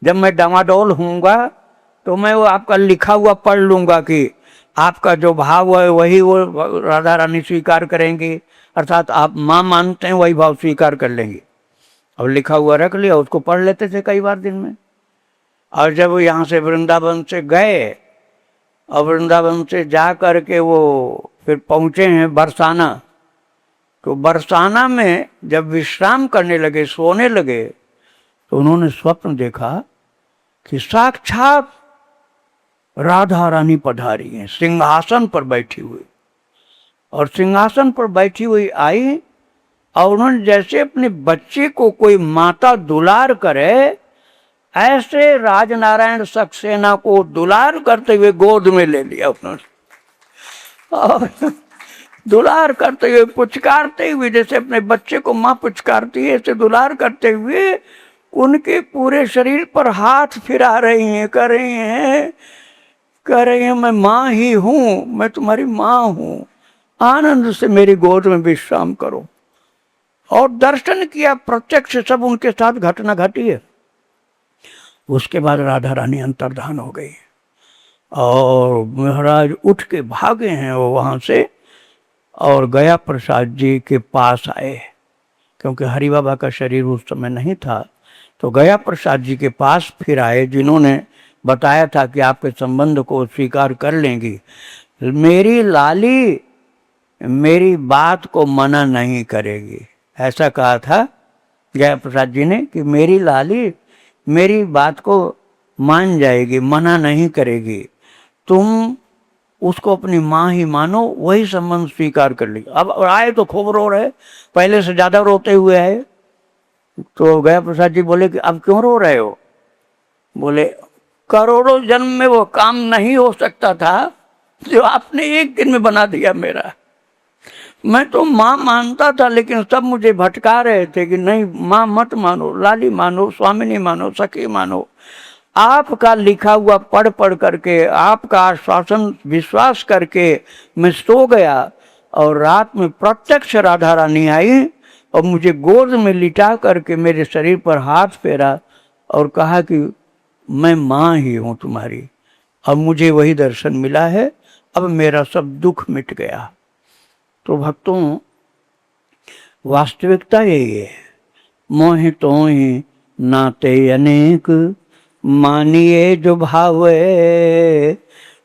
जब मैं डामाडोल होऊंगा तो मैं वो आपका लिखा हुआ पढ़ लूंगा कि आपका जो भाव है वही वो राधा रानी स्वीकार करेंगी, अर्थात आप माँ मानते हैं वही भाव स्वीकार कर लेंगी। अब लिखा हुआ रख लिया, उसको पढ़ लेते थे कई बार दिन में। और जब यहाँ से वृंदावन से गए, और वृंदावन से जा करके वो फिर पहुँचे हैं बरसाना, तो बरसाना में जब विश्राम करने लगे, सोने लगे, तो उन्होंने स्वप्न देखा कि साक्षात राधा रानी पधारी हैं सिंहासन पर बैठी हुई। और सिंहासन पर बैठी हुई आई, और उन्होंने जैसे अपने बच्चे को कोई माता दुलार करे, ऐसे राजनारायण सक्सेना को दुलार करते हुए गोद में ले लिया उन्होंने, और दुलार करते हुए पुचकारते हुए, जैसे अपने बच्चे को माँ पुचकारती है, ऐसे दुलार करते हुए उनके पूरे शरीर पर हाथ फिरा रही हैं, कह रही हैं मैं माँ ही हूँ, मैं तुम्हारी माँ हूँ, आनंद से मेरी गोद में विश्राम करो। और दर्शन किया प्रत्यक्ष, सब उनके साथ घटना घटी है। उसके बाद राधा रानी अंतर्धान हो गई, और महाराज उठ के भागे हैं वो वहाँ से, और गया प्रसाद जी के पास आए, क्योंकि हरि बाबा का शरीर उस समय नहीं था। तो गया प्रसाद जी के पास फिर आए, जिन्होंने बताया था कि आपके संबंध को स्वीकार कर लेंगी। मेरी लाली मेरी बात को मना नहीं करेगी, ऐसा कहा था गया प्रसाद जी ने, कि मेरी लाली मेरी बात को मान जाएगी, मना नहीं करेगी, तुम उसको अपनी माँ ही मानो, वही संबंध स्वीकार कर ली। अब आए तो खूब रो रहे, पहले से ज्यादा रोते हुए आए। तो गया प्रसाद जी बोले कि अब क्यों रो रहे हो? बोले करोड़ों जन्म में वो काम नहीं हो सकता था जो आपने एक दिन में बना दिया मेरा। मैं तो माँ मानता था, लेकिन सब मुझे भटका रहे थे कि नहीं माँ मत मानो, लाली मानो, स्वामिनी मानो, सखी मानो। आपका लिखा हुआ पढ़ पढ़ करके, आपका आश्वासन विश्वास करके मैं सो गया, और रात में प्रत्यक्ष राधा रानी आई और मुझे गोद में लिटा करके मेरे शरीर पर हाथ फेरा और कहा कि मैं माँ ही हूँ तुम्हारी। अब मुझे वही दर्शन मिला है, अब मेरा सब दुख मिट गया। तो भक्तों, वास्तविकता यही है, मोह तो ही नाते अनेक, मानिए जो भावे,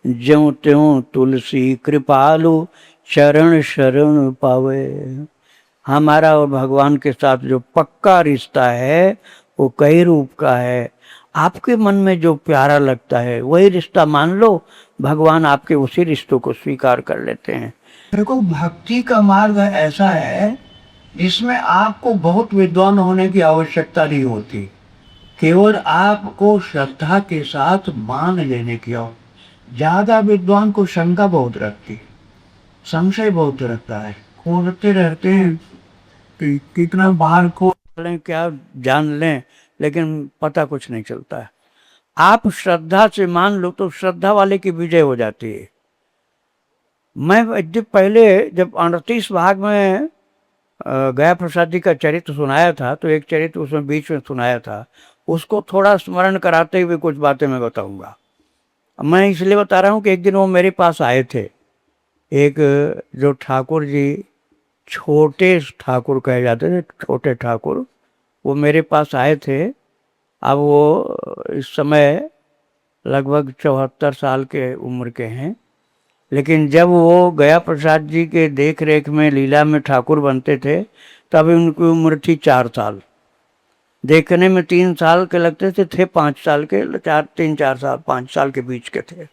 ज्यों त्यों तुलसी कृपालु, शरण शरण पावे। हमारा और भगवान के साथ जो पक्का रिश्ता है वो कई रूप का है। आपके मन में जो प्यारा लगता है वही रिश्ता मान लो, भगवान आपके उसी रिश्तों को स्वीकार कर लेते हैं। देखो, भक्ति का मार्ग ऐसा है जिसमें आपको बहुत विद्वान होने की आवश्यकता नहीं होती, केवल आपको श्रद्धा के साथ मान लेने की आवश्यकता। ज्यादा विद्वान को शंका बहुत रखती, संशय बहुत रखता है, खोजते रहते हैं कि कितना बाहर खोज लें, क्या जान लें, लेकिन पता कुछ नहीं चलता है। आप श्रद्धा से मान लो तो श्रद्धा वाले की विजय हो जाती है। मैं जब पहले जब 38 भाग में गया प्रसाद जी का चरित्र सुनाया था, तो एक चरित्र उसमें बीच में सुनाया था, उसको थोड़ा स्मरण कराते हुए कुछ बातें मैं बताऊंगा। मैं इसलिए बता रहा हूँ कि एक दिन वो मेरे पास आए थे, एक जो ठाकुर जी, छोटे ठाकुर कहे जाते थे, छोटे ठाकुर, वो मेरे पास आए थे। अब वो इस समय लगभग 74 साल के उम्र के हैं, लेकिन जब वो गया प्रसाद जी के देख रेख में लीला में ठाकुर बनते थे, तब उनकी उम्र थी 4 साल। देखने में 3 साल के लगते थे 5 साल के, 3 4 साल 5 साल के बीच के थे।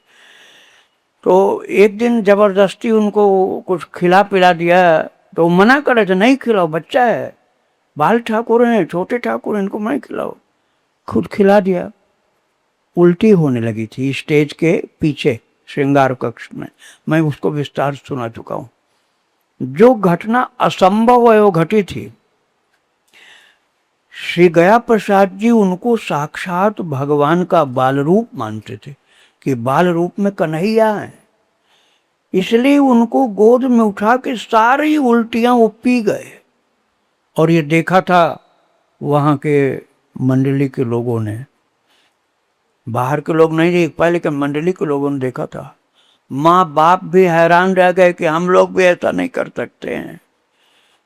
तो एक दिन जबरदस्ती उनको कुछ खिला पिला दिया, तो मना करे थे, नहीं खिलाओ, बच्चा है, बाल ठाकुर हैं, छोटे ठाकुर हैं, इनको मैं खिलाओ। खुद खिला दिया। उल्टी होने लगी थी स्टेज के पीछे श्रृंगार कक्ष में, मैं उसको विस्तार से सुना चुका हूँ। जो घटना असंभव है वो घटी थी। श्री गया प्रसाद जी उनको साक्षात भगवान का बाल रूप मानते थे, कि बाल रूप में कन्हैया है, इसलिए उनको गोद में उठा के सारी उल्टियां वो पी गए। और ये देखा था वहां के मंडली के लोगों ने, बाहर के लोग नहीं देख पाए, लेकिन मंडली के लोगों ने देखा था। माँ बाप भी हैरान रह गए कि हम लोग भी ऐसा नहीं कर सकते हैं,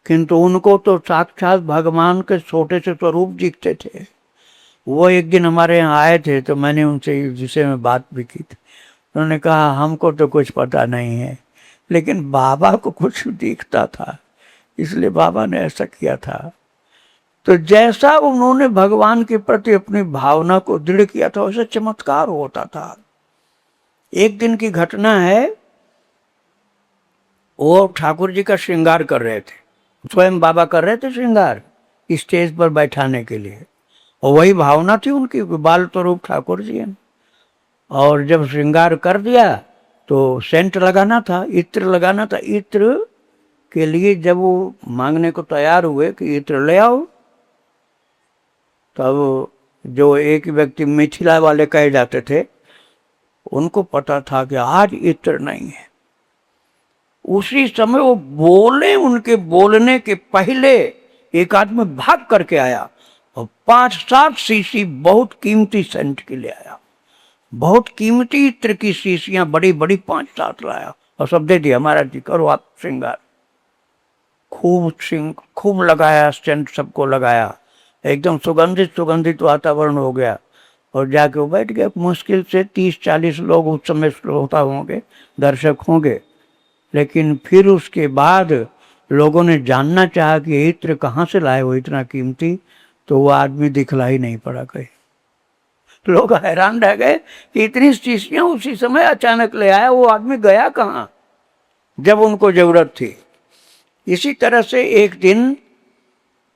किंतु उनको तो साक्षात भगवान के छोटे से स्वरूप दिखते थे। वो एक दिन हमारे यहाँ आए थे, तो मैंने उनसे इस विषय में बात भी की थी। उन्होंने कहा हमको तो कुछ पता नहीं है, लेकिन बाबा को कुछ दिखता था, इसलिए बाबा ने ऐसा किया था। तो जैसा उन्होंने भगवान के प्रति अपनी भावना को दृढ़ किया था, वैसे चमत्कार होता था। एक दिन की घटना है, वो ठाकुर जी का श्रृंगार कर रहे थे, स्वयं बाबा कर रहे थे श्रृंगार स्टेज पर बैठाने के लिए, और वही भावना थी उनकी, बाल स्वरूप ठाकुर जी हैं। और जब श्रृंगार कर दिया तो सेंट लगाना था, इत्र लगाना था। इत्र के लिए जब वो मांगने को तैयार हुए कि इत्र ले आओ, तब जो एक व्यक्ति मिथिला वाले कहे जाते थे, उनको पता था कि आज इत्र नहीं है। उसी समय वो बोले, उनके बोलने के पहले एक आदमी भाग करके आया और 5-7 शीशी बहुत कीमती सेंट के ले आया, बहुत कीमती इत्र की शीशियां बड़ी बड़ी 5-7 लाया और सब दे दिया, महाराज जी करो आप श्रृंगार। खूब लगाया सेंट, सबको लगाया, एकदम सुगंधित सुगंधित वातावरण हो गया। और जाके वो बैठ गया। मुश्किल से 30-40 लोग उस समय श्रोता होंगे, दर्शक होंगे। लेकिन फिर उसके बाद लोगों ने जानना चाहा कि ये इत्र कहाँ से लाए हो इतना कीमती, तो वो आदमी दिखला ही नहीं पड़ा कहीं। लोग हैरान रह गए कि इतनी शीशियां उसी समय अचानक ले आया, वो आदमी गया कहाँ जब उनको जरूरत थी। इसी तरह से एक दिन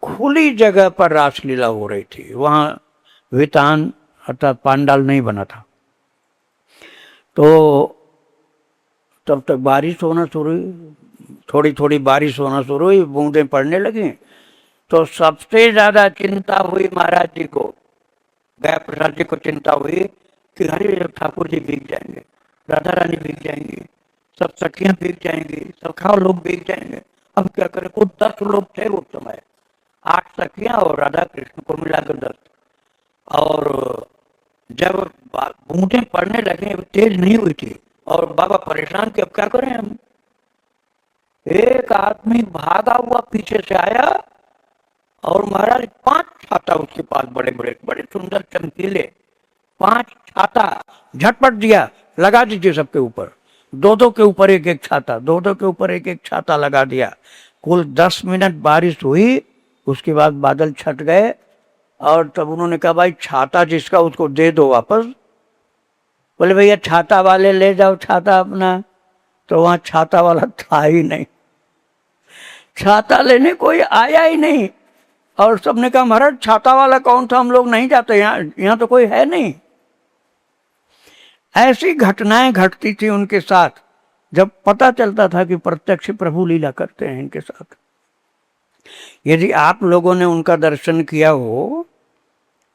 खुली जगह पर रासलीला हो रही थी, वहां वितान अर्थात पांडाल नहीं बना था। तो तब तक बारिश होना शुरू हुई, थोड़ी थोड़ी बारिश होना शुरू हुई, बूंदें पड़ने लगी। तो सबसे ज्यादा चिंता हुई महाराज जी को, गया प्रसाद जी को चिंता हुई कि अरे ठाकुर जी भीग जाएंगे, राधा रानी भीग जाएंगी, सब सखियां भीग जाएंगी, सखा लोग भीग जाएंगे, अब क्या करें। कुछ 10 लोग थे उस समय, 8 सखियां और राधा कृष्ण को मिलाकर 10। और जब बूंदें पड़ने लगे, तेज नहीं हुई थी, और बाबा परेशान कि अब क्या करें हम। एक आदमी भागा हुआ पीछे से आया और महाराज 5 छाता उसके पास, बड़े बड़े बड़े सुंदर चमकीले 5 छाता झटपट दिया, लगा दीजिए सबके ऊपर, 2-2 के ऊपर एक एक छाता, 2-2 के ऊपर एक एक छाता लगा दिया। कुल 10 मिनट बारिश हुई, उसके बाद बादल छट गए। और तब उन्होंने कहा भाई छाता जिसका उसको दे दो वापस। बोले भैया छाता वाले ले जाओ छाता अपना, तो वहां छाता वाला था ही नहीं, छाता लेने कोई आया ही नहीं। और सबने कहा महाराज छाता वाला कौन था, हम लोग नहीं जाते, यहाँ तो कोई है नहीं। ऐसी घटनाएं घटती थी उनके साथ, जब पता चलता था कि प्रत्यक्ष प्रभु लीला करते हैं इनके साथ। यदि आप लोगों ने उनका दर्शन किया हो,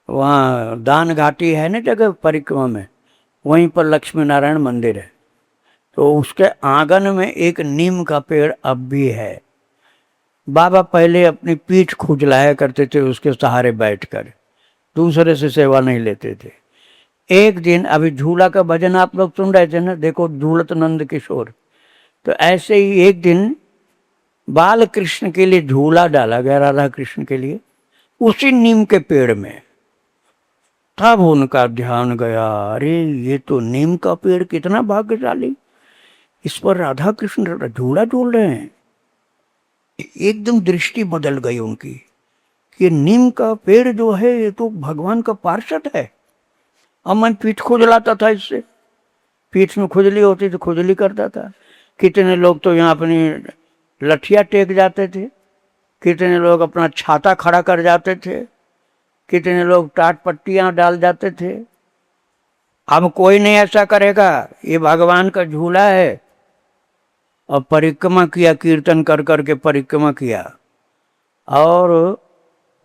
वहाँ दान घाटी है ना जगह परिक्रमा में, वहीं पर लक्ष्मी नारायण मंदिर है, तो उसके आंगन में एक नीम का पेड़ अब भी है। बाबा पहले अपनी पीठ खुजलाया करते थे उसके सहारे बैठकर, दूसरे से सेवा नहीं लेते थे। एक दिन अभी झूला का भजन आप लोग सुन रहे थे ना, देखो झूलत नंद किशोर, तो ऐसे ही एक दिन बाल कृष्ण के लिए झूला डाला गया, राधा कृष्ण के लिए, उसी नीम के पेड़ में। तब उनका ध्यान गया, अरे ये तो नीम का पेड़ कितना भाग्यशाली, इस पर राधा कृष्ण झूला झूल रहे हैं। एकदम दृष्टि बदल गई उनकी कि नीम का पेड़ जो है ये तो भगवान का पार्षद है। अब मैं पीठ खुजलाता था इससे, पीठ में खुजली होती तो खुजली करता था। कितने लोग तो यहाँ अपनी लठिया टेक जाते थे, कितने लोग अपना छाता खड़ा कर जाते थे, कितने लोग टाट पट्टियाँ डाल जाते थे। अब कोई नहीं ऐसा करेगा, ये भगवान का झूला है। और परिक्रमा किया, कीर्तन कर करके परिक्रमा किया, और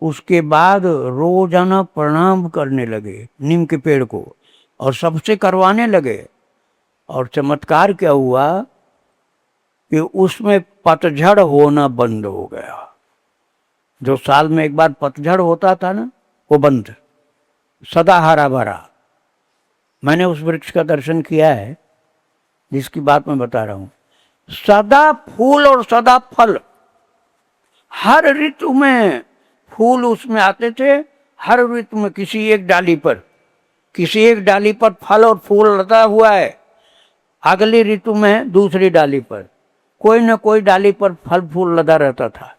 उसके बाद रोजाना प्रणाम करने लगे नीम के पेड़ को, और सबसे करवाने लगे। और चमत्कार क्या हुआ कि उसमें पतझड़ होना बंद हो गया। जो साल में एक बार पतझड़ होता था ना, वो बंद, सदा हरा भरा। मैंने उस वृक्ष का दर्शन किया है जिसकी बात मैं बता रहा हूं। सदा फूल और सदा फल, हर ऋतु में फूल उसमें आते थे, हर ऋतु में किसी एक डाली पर फल और फूल लगा हुआ है, अगली ऋतु में दूसरी डाली पर कोई न कोई डाली पर फल फूल लदा रहता था।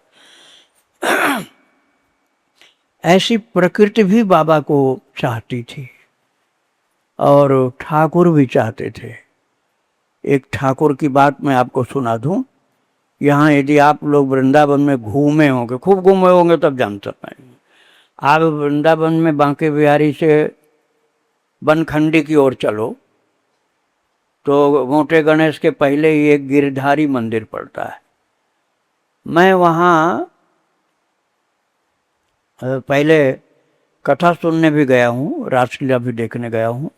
ऐसी प्रकृति भी बाबा को चाहती थी और ठाकुर भी चाहते थे। एक ठाकुर की बात मैं आपको सुना दूं। यहाँ यदि आप लोग वृंदावन में घूमे होंगे, खूब घूमे होंगे, तब जान पाएंगे। आप वृंदावन में बांके बिहारी से बनखंडी की ओर चलो तो मोटे गणेश के पहले ही एक गिरधारी मंदिर पड़ता है। मैं वहाँ पहले कथा सुनने भी गया हूँ, रासलीला भी देखने गया हूँ।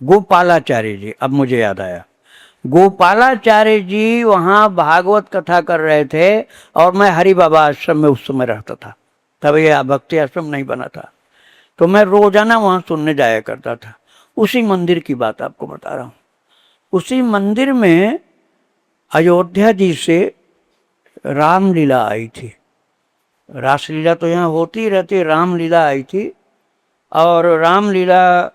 गोपालाचार्य जी, अब मुझे याद आया, गोपालाचार्य जी वहाँ भागवत कथा कर रहे थे और मैं हरि बाबा आश्रम में उस समय रहता था, तब ये भक्ति आश्रम नहीं बना था। तो मैं रोजाना वहाँ सुनने जाया करता था। उसी मंदिर की बात आपको बता रहा हूँ। उसी मंदिर में अयोध्या जी से रामलीला आई थी। रासलीला तो यहाँ होती रहती, रामलीला आई थी। और रामलीला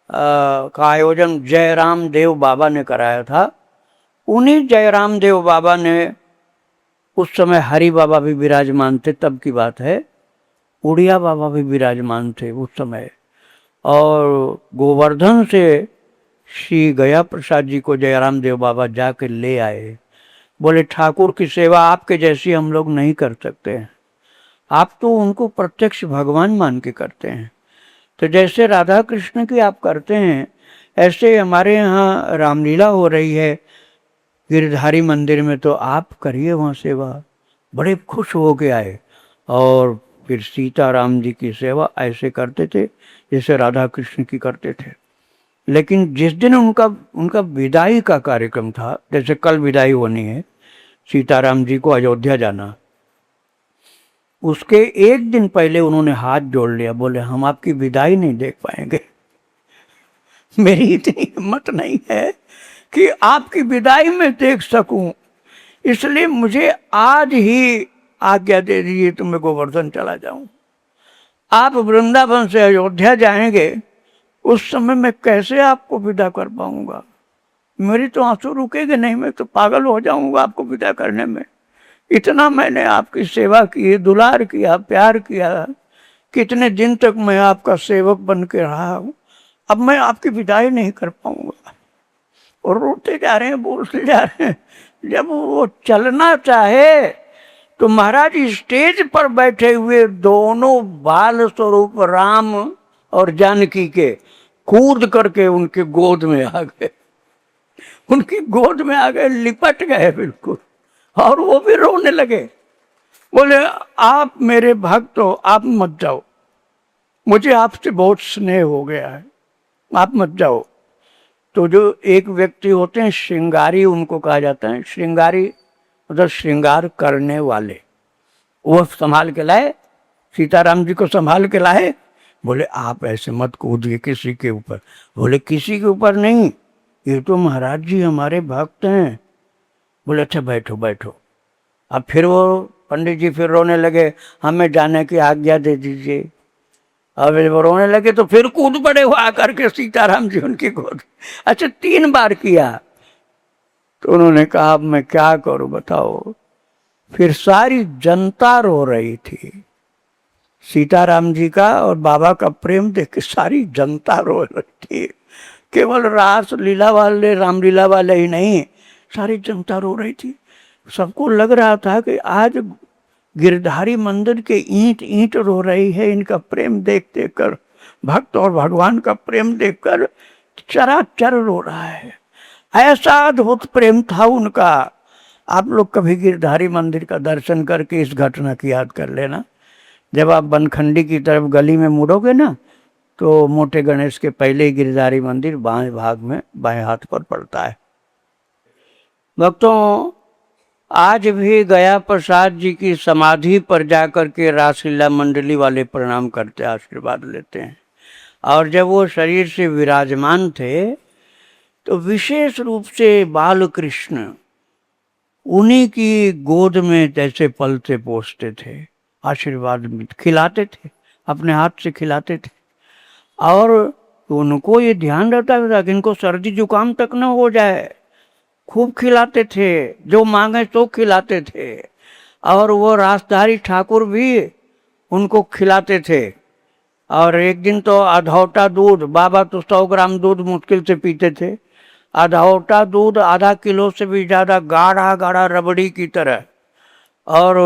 का आयोजन जयराम देव बाबा ने कराया था। उन्हीं जयराम देव बाबा ने, उस समय हरि बाबा भी विराजमान थे, तब की बात है, उड़िया बाबा भी विराजमान थे उस समय। और गोवर्धन से श्री गया प्रसाद जी को जयराम देव बाबा जाके ले आए। बोले ठाकुर की सेवा आपके जैसी हम लोग नहीं कर सकते हैं, आप तो उनको प्रत्यक्ष भगवान मान के करते हैं। तो जैसे राधा कृष्ण की आप करते हैं, ऐसे हमारे यहाँ रामलीला हो रही है गिरधारी मंदिर में, तो आप करिए वहाँ सेवा। बड़े खुश हो के आए और फिर सीताराम जी की सेवा ऐसे करते थे जैसे राधा कृष्ण की करते थे। लेकिन जिस दिन उनका विदाई का कार्यक्रम था, जैसे कल विदाई होनी है सीताराम जी को अयोध्या जाना, उसके एक दिन पहले उन्होंने हाथ जोड़ लिया, बोले हम आपकी विदाई नहीं देख पाएंगे। मेरी इतनी हिम्मत नहीं है कि आपकी विदाई में देख सकूं, इसलिए मुझे आज ही आज्ञा दे दीजिए तो मैं गोवर्धन चला जाऊं। आप वृंदावन से अयोध्या जाएंगे, उस समय मैं कैसे आपको विदा कर पाऊंगा? मेरी तो आंसू रुकेंगे नहीं, मैं तो पागल हो जाऊंगा आपको विदा करने में। इतना मैंने आपकी सेवा की, दुलार किया, प्यार किया, कितने दिन तक मैं आपका सेवक बन के रहा हूं, अब मैं आपकी विदाई नहीं कर पाऊंगा। और रोते जा रहे हैं, बोलते जा रहे हैं। जब वो चलना चाहे तो महाराज स्टेज पर बैठे हुए दोनों बाल स्वरूप राम और जानकी के कूद करके उनके गोद में आ गए, उनकी गोद में आ गए, लिपट गए बिल्कुल, और वो भी रोने लगे। बोले आप मेरे भक्त हो, आप मत जाओ, मुझे आपसे बहुत स्नेह हो गया है, आप मत जाओ। तो जो एक व्यक्ति होते हैं श्रृंगारी, उनको कहा जाता है श्रृंगारी, मतलब श्रृंगार करने वाले, वो संभाल के लाए, सीताराम जी को संभाल के लाए बोले आप ऐसे मत कूदिए किसी के ऊपर। बोले किसी के ऊपर नहीं, ये तो महाराज जी हमारे भक्त हैं। बोले अच्छा बैठो बैठो। अब फिर वो पंडित जी फिर रोने लगे, हमें जाने की आज्ञा दे दीजिए। अब वो रोने लगे तो फिर कूद पड़े हो आकर के सीताराम जी उनकी गोद। अच्छा 3 बार किया तो उन्होंने कहा अब मैं क्या करूं बताओ। फिर सारी जनता रो रही थी। सीताराम जी का और बाबा का प्रेम देख के सारी जनता रो रही थी। केवल रास लीला वाले, रामलीला वाले ही नहीं, सारी जनता रो रही थी। सबको लग रहा था कि आज गिरधारी मंदिर के ईंट ईंट रो रही है इनका प्रेम देख देख कर, भक्त और भगवान का प्रेम देखकर चराचर रो रहा है। ऐसा अद्भुत प्रेम था उनका। आप लोग कभी गिरधारी मंदिर का दर्शन करके इस घटना की याद कर लेना। जब आप बनखंडी की तरफ गली में मुड़ोगे ना, तो मोटे गणेश के पहले ही गिरधारी मंदिर बाएं भाग में बाएं हाथ पर पड़ता है। भक्तों, आज भी गया प्रसाद जी की समाधि पर जाकर के रासलीला मंडली वाले प्रणाम करते, आशीर्वाद लेते हैं। और जब वो शरीर से विराजमान थे तो विशेष रूप से बाल कृष्ण उन्हीं की गोद में जैसे पलते पोसते थे, आशीर्वाद खिलाते थे, अपने हाथ से खिलाते थे। और उनको ये ध्यान रहता था कि इनको सर्दी जुकाम तक न हो जाए। खूब खिलाते थे, जो मांगे तो खिलाते थे। और वो रासधारी ठाकुर भी उनको खिलाते थे। और एक दिन तो आधौटा दूध, बाबा तो 100 ग्राम दूध मुश्किल से पीते थे, आधौटा दूध आधा किलो से भी ज्यादा गाढ़ा गाढ़ा रबड़ी की तरह। और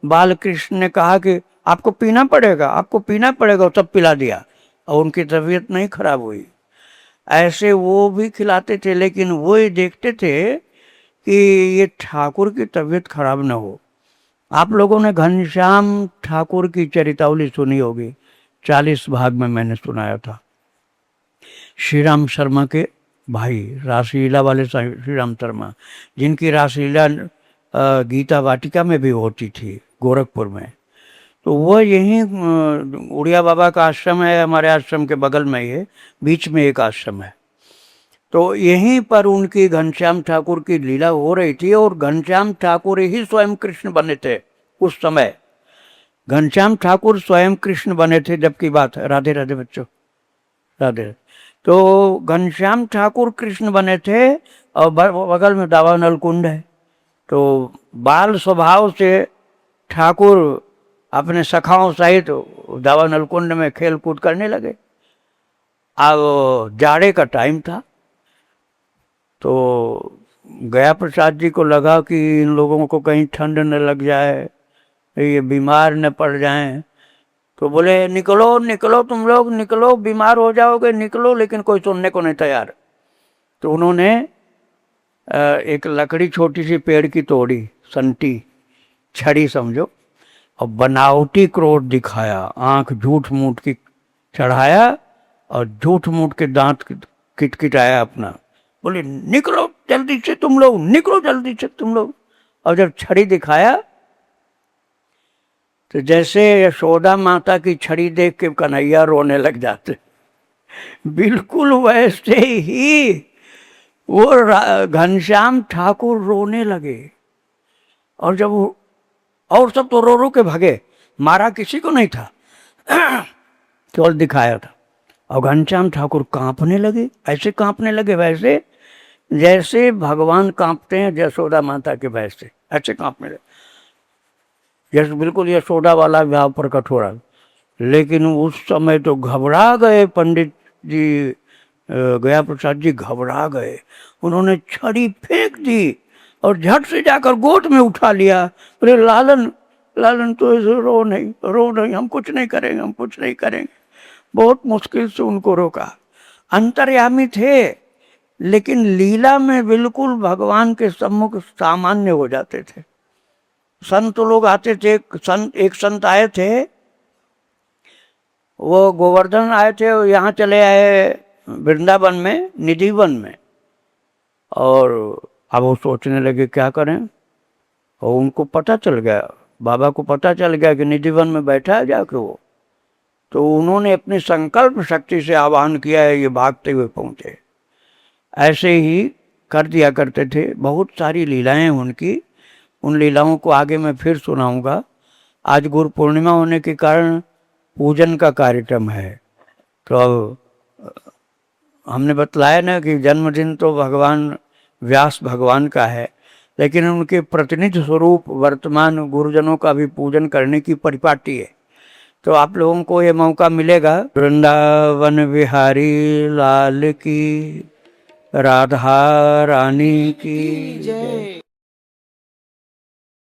बालकृष्ण ने कहा कि आपको पीना पड़ेगा, आपको पीना पड़ेगा, तब पिला दिया और उनकी तबीयत नहीं खराब हुई। ऐसे वो भी खिलाते थे, लेकिन वो ही देखते थे कि ये ठाकुर की तबीयत खराब ना हो। आप लोगों ने घनश्याम ठाकुर की चरितावली सुनी होगी, 40 भाग में मैंने सुनाया था। श्री राम शर्मा के भाई, रासलीला वाले श्री राम शर्मा, जिनकी रासलीला गीता वाटिका में भी होती थी गोरखपुर में। तो वो यहीं उड़िया बाबा का आश्रम है, हमारे आश्रम के बगल में ही है, बीच में एक आश्रम है। तो यहीं पर उनकी घनश्याम ठाकुर की लीला हो रही थी। और घनश्याम ठाकुर ही स्वयं कृष्ण बने थे उस समय। घनश्याम ठाकुर स्वयं कृष्ण बने थे जब की बात है। राधे राधे बच्चों, राधे। तो घनश्याम ठाकुर कृष्ण बने थे और बगल में दावानल कुंड है। तो बाल स्वभाव से ठाकुर अपने सखाओं सहित दावानल कुंड में खेल कूद करने लगे। अब जाड़े का टाइम था, तो गया प्रसाद जी को लगा कि इन लोगों को कहीं ठंड न लग जाए, ये बीमार न पड़ जाएं। तो बोले निकलो निकलो, तुम लोग निकलो, बीमार हो जाओगे, निकलो। लेकिन कोई सुनने को नहीं तैयार। तो उन्होंने एक लकड़ी छोटी सी पेड़ की तोड़ी, संटी छड़ी समझो, और बनावटी क्रोध दिखाया, आंख झूठ मूठ की चढ़ाया और झूठ मूठ के दांत किटकिटाया अपना। बोले निकलो जल्दी से तुम लोग, निकलो जल्दी से तुम लोग। और जब छड़ी दिखाया तो जैसे यशोदा माता की छड़ी देख के कन्हैया रोने लग जाते, बिल्कुल वैसे ही वो घनश्याम ठाकुर रोने लगे। और जब वो, और सब तो रो रो के भगे, मारा किसी को नहीं था, केवल दिखाया था। और घनश्याम ठाकुर कांपने लगे, ऐसे कांपने लगे वैसे जैसे भगवान कांपते हैं यशोदा माता के भय से, ऐसे कांपने लगे। जैसे बिल्कुल यशोदा वाला भाव प्रकट हो रहा। लेकिन उस समय तो घबरा गए पंडित जी, गया प्रसाद जी घबरा गए। उन्होंने छड़ी फेंक दी और झट से जाकर गोद में उठा लिया। बोले लालन, लालन तो रो नहीं, रो नहीं, हम कुछ नहीं करेंगे, हम कुछ नहीं करेंगे। बहुत मुश्किल से उनको रोका। अंतर्यामी थे, लेकिन लीला में बिल्कुल भगवान के सम्मुख सामान्य हो जाते थे। संत लोग आते थे, एक संत आए थे, वो गोवर्धन आए थे, यहाँ चले आए वृंदावन में, निधिवन में। और अब वो सोचने लगे क्या करें। और उनको पता चल गया, बाबा को पता चल गया कि निधिवन में बैठा है जाके वो। तो उन्होंने अपनी संकल्प शक्ति से आह्वान किया है, ये भागते हुए पहुंचे। ऐसे ही कर दिया करते थे। बहुत सारी लीलाएं उनकी, उन लीलाओं को आगे मैं फिर सुनाऊंगा। आज गुरु पूर्णिमा होने के कारण पूजन का कार्यक्रम है, तो अब हमने बतलाया ना कि जन्मदिन तो भगवान व्यास भगवान का है, लेकिन उनके प्रतिनिधि स्वरूप वर्तमान गुरुजनों का भी पूजन करने की परिपाटी है। तो आप लोगों को ये मौका मिलेगा। वृंदावन बिहारी लाल की, राधा रानी की जय।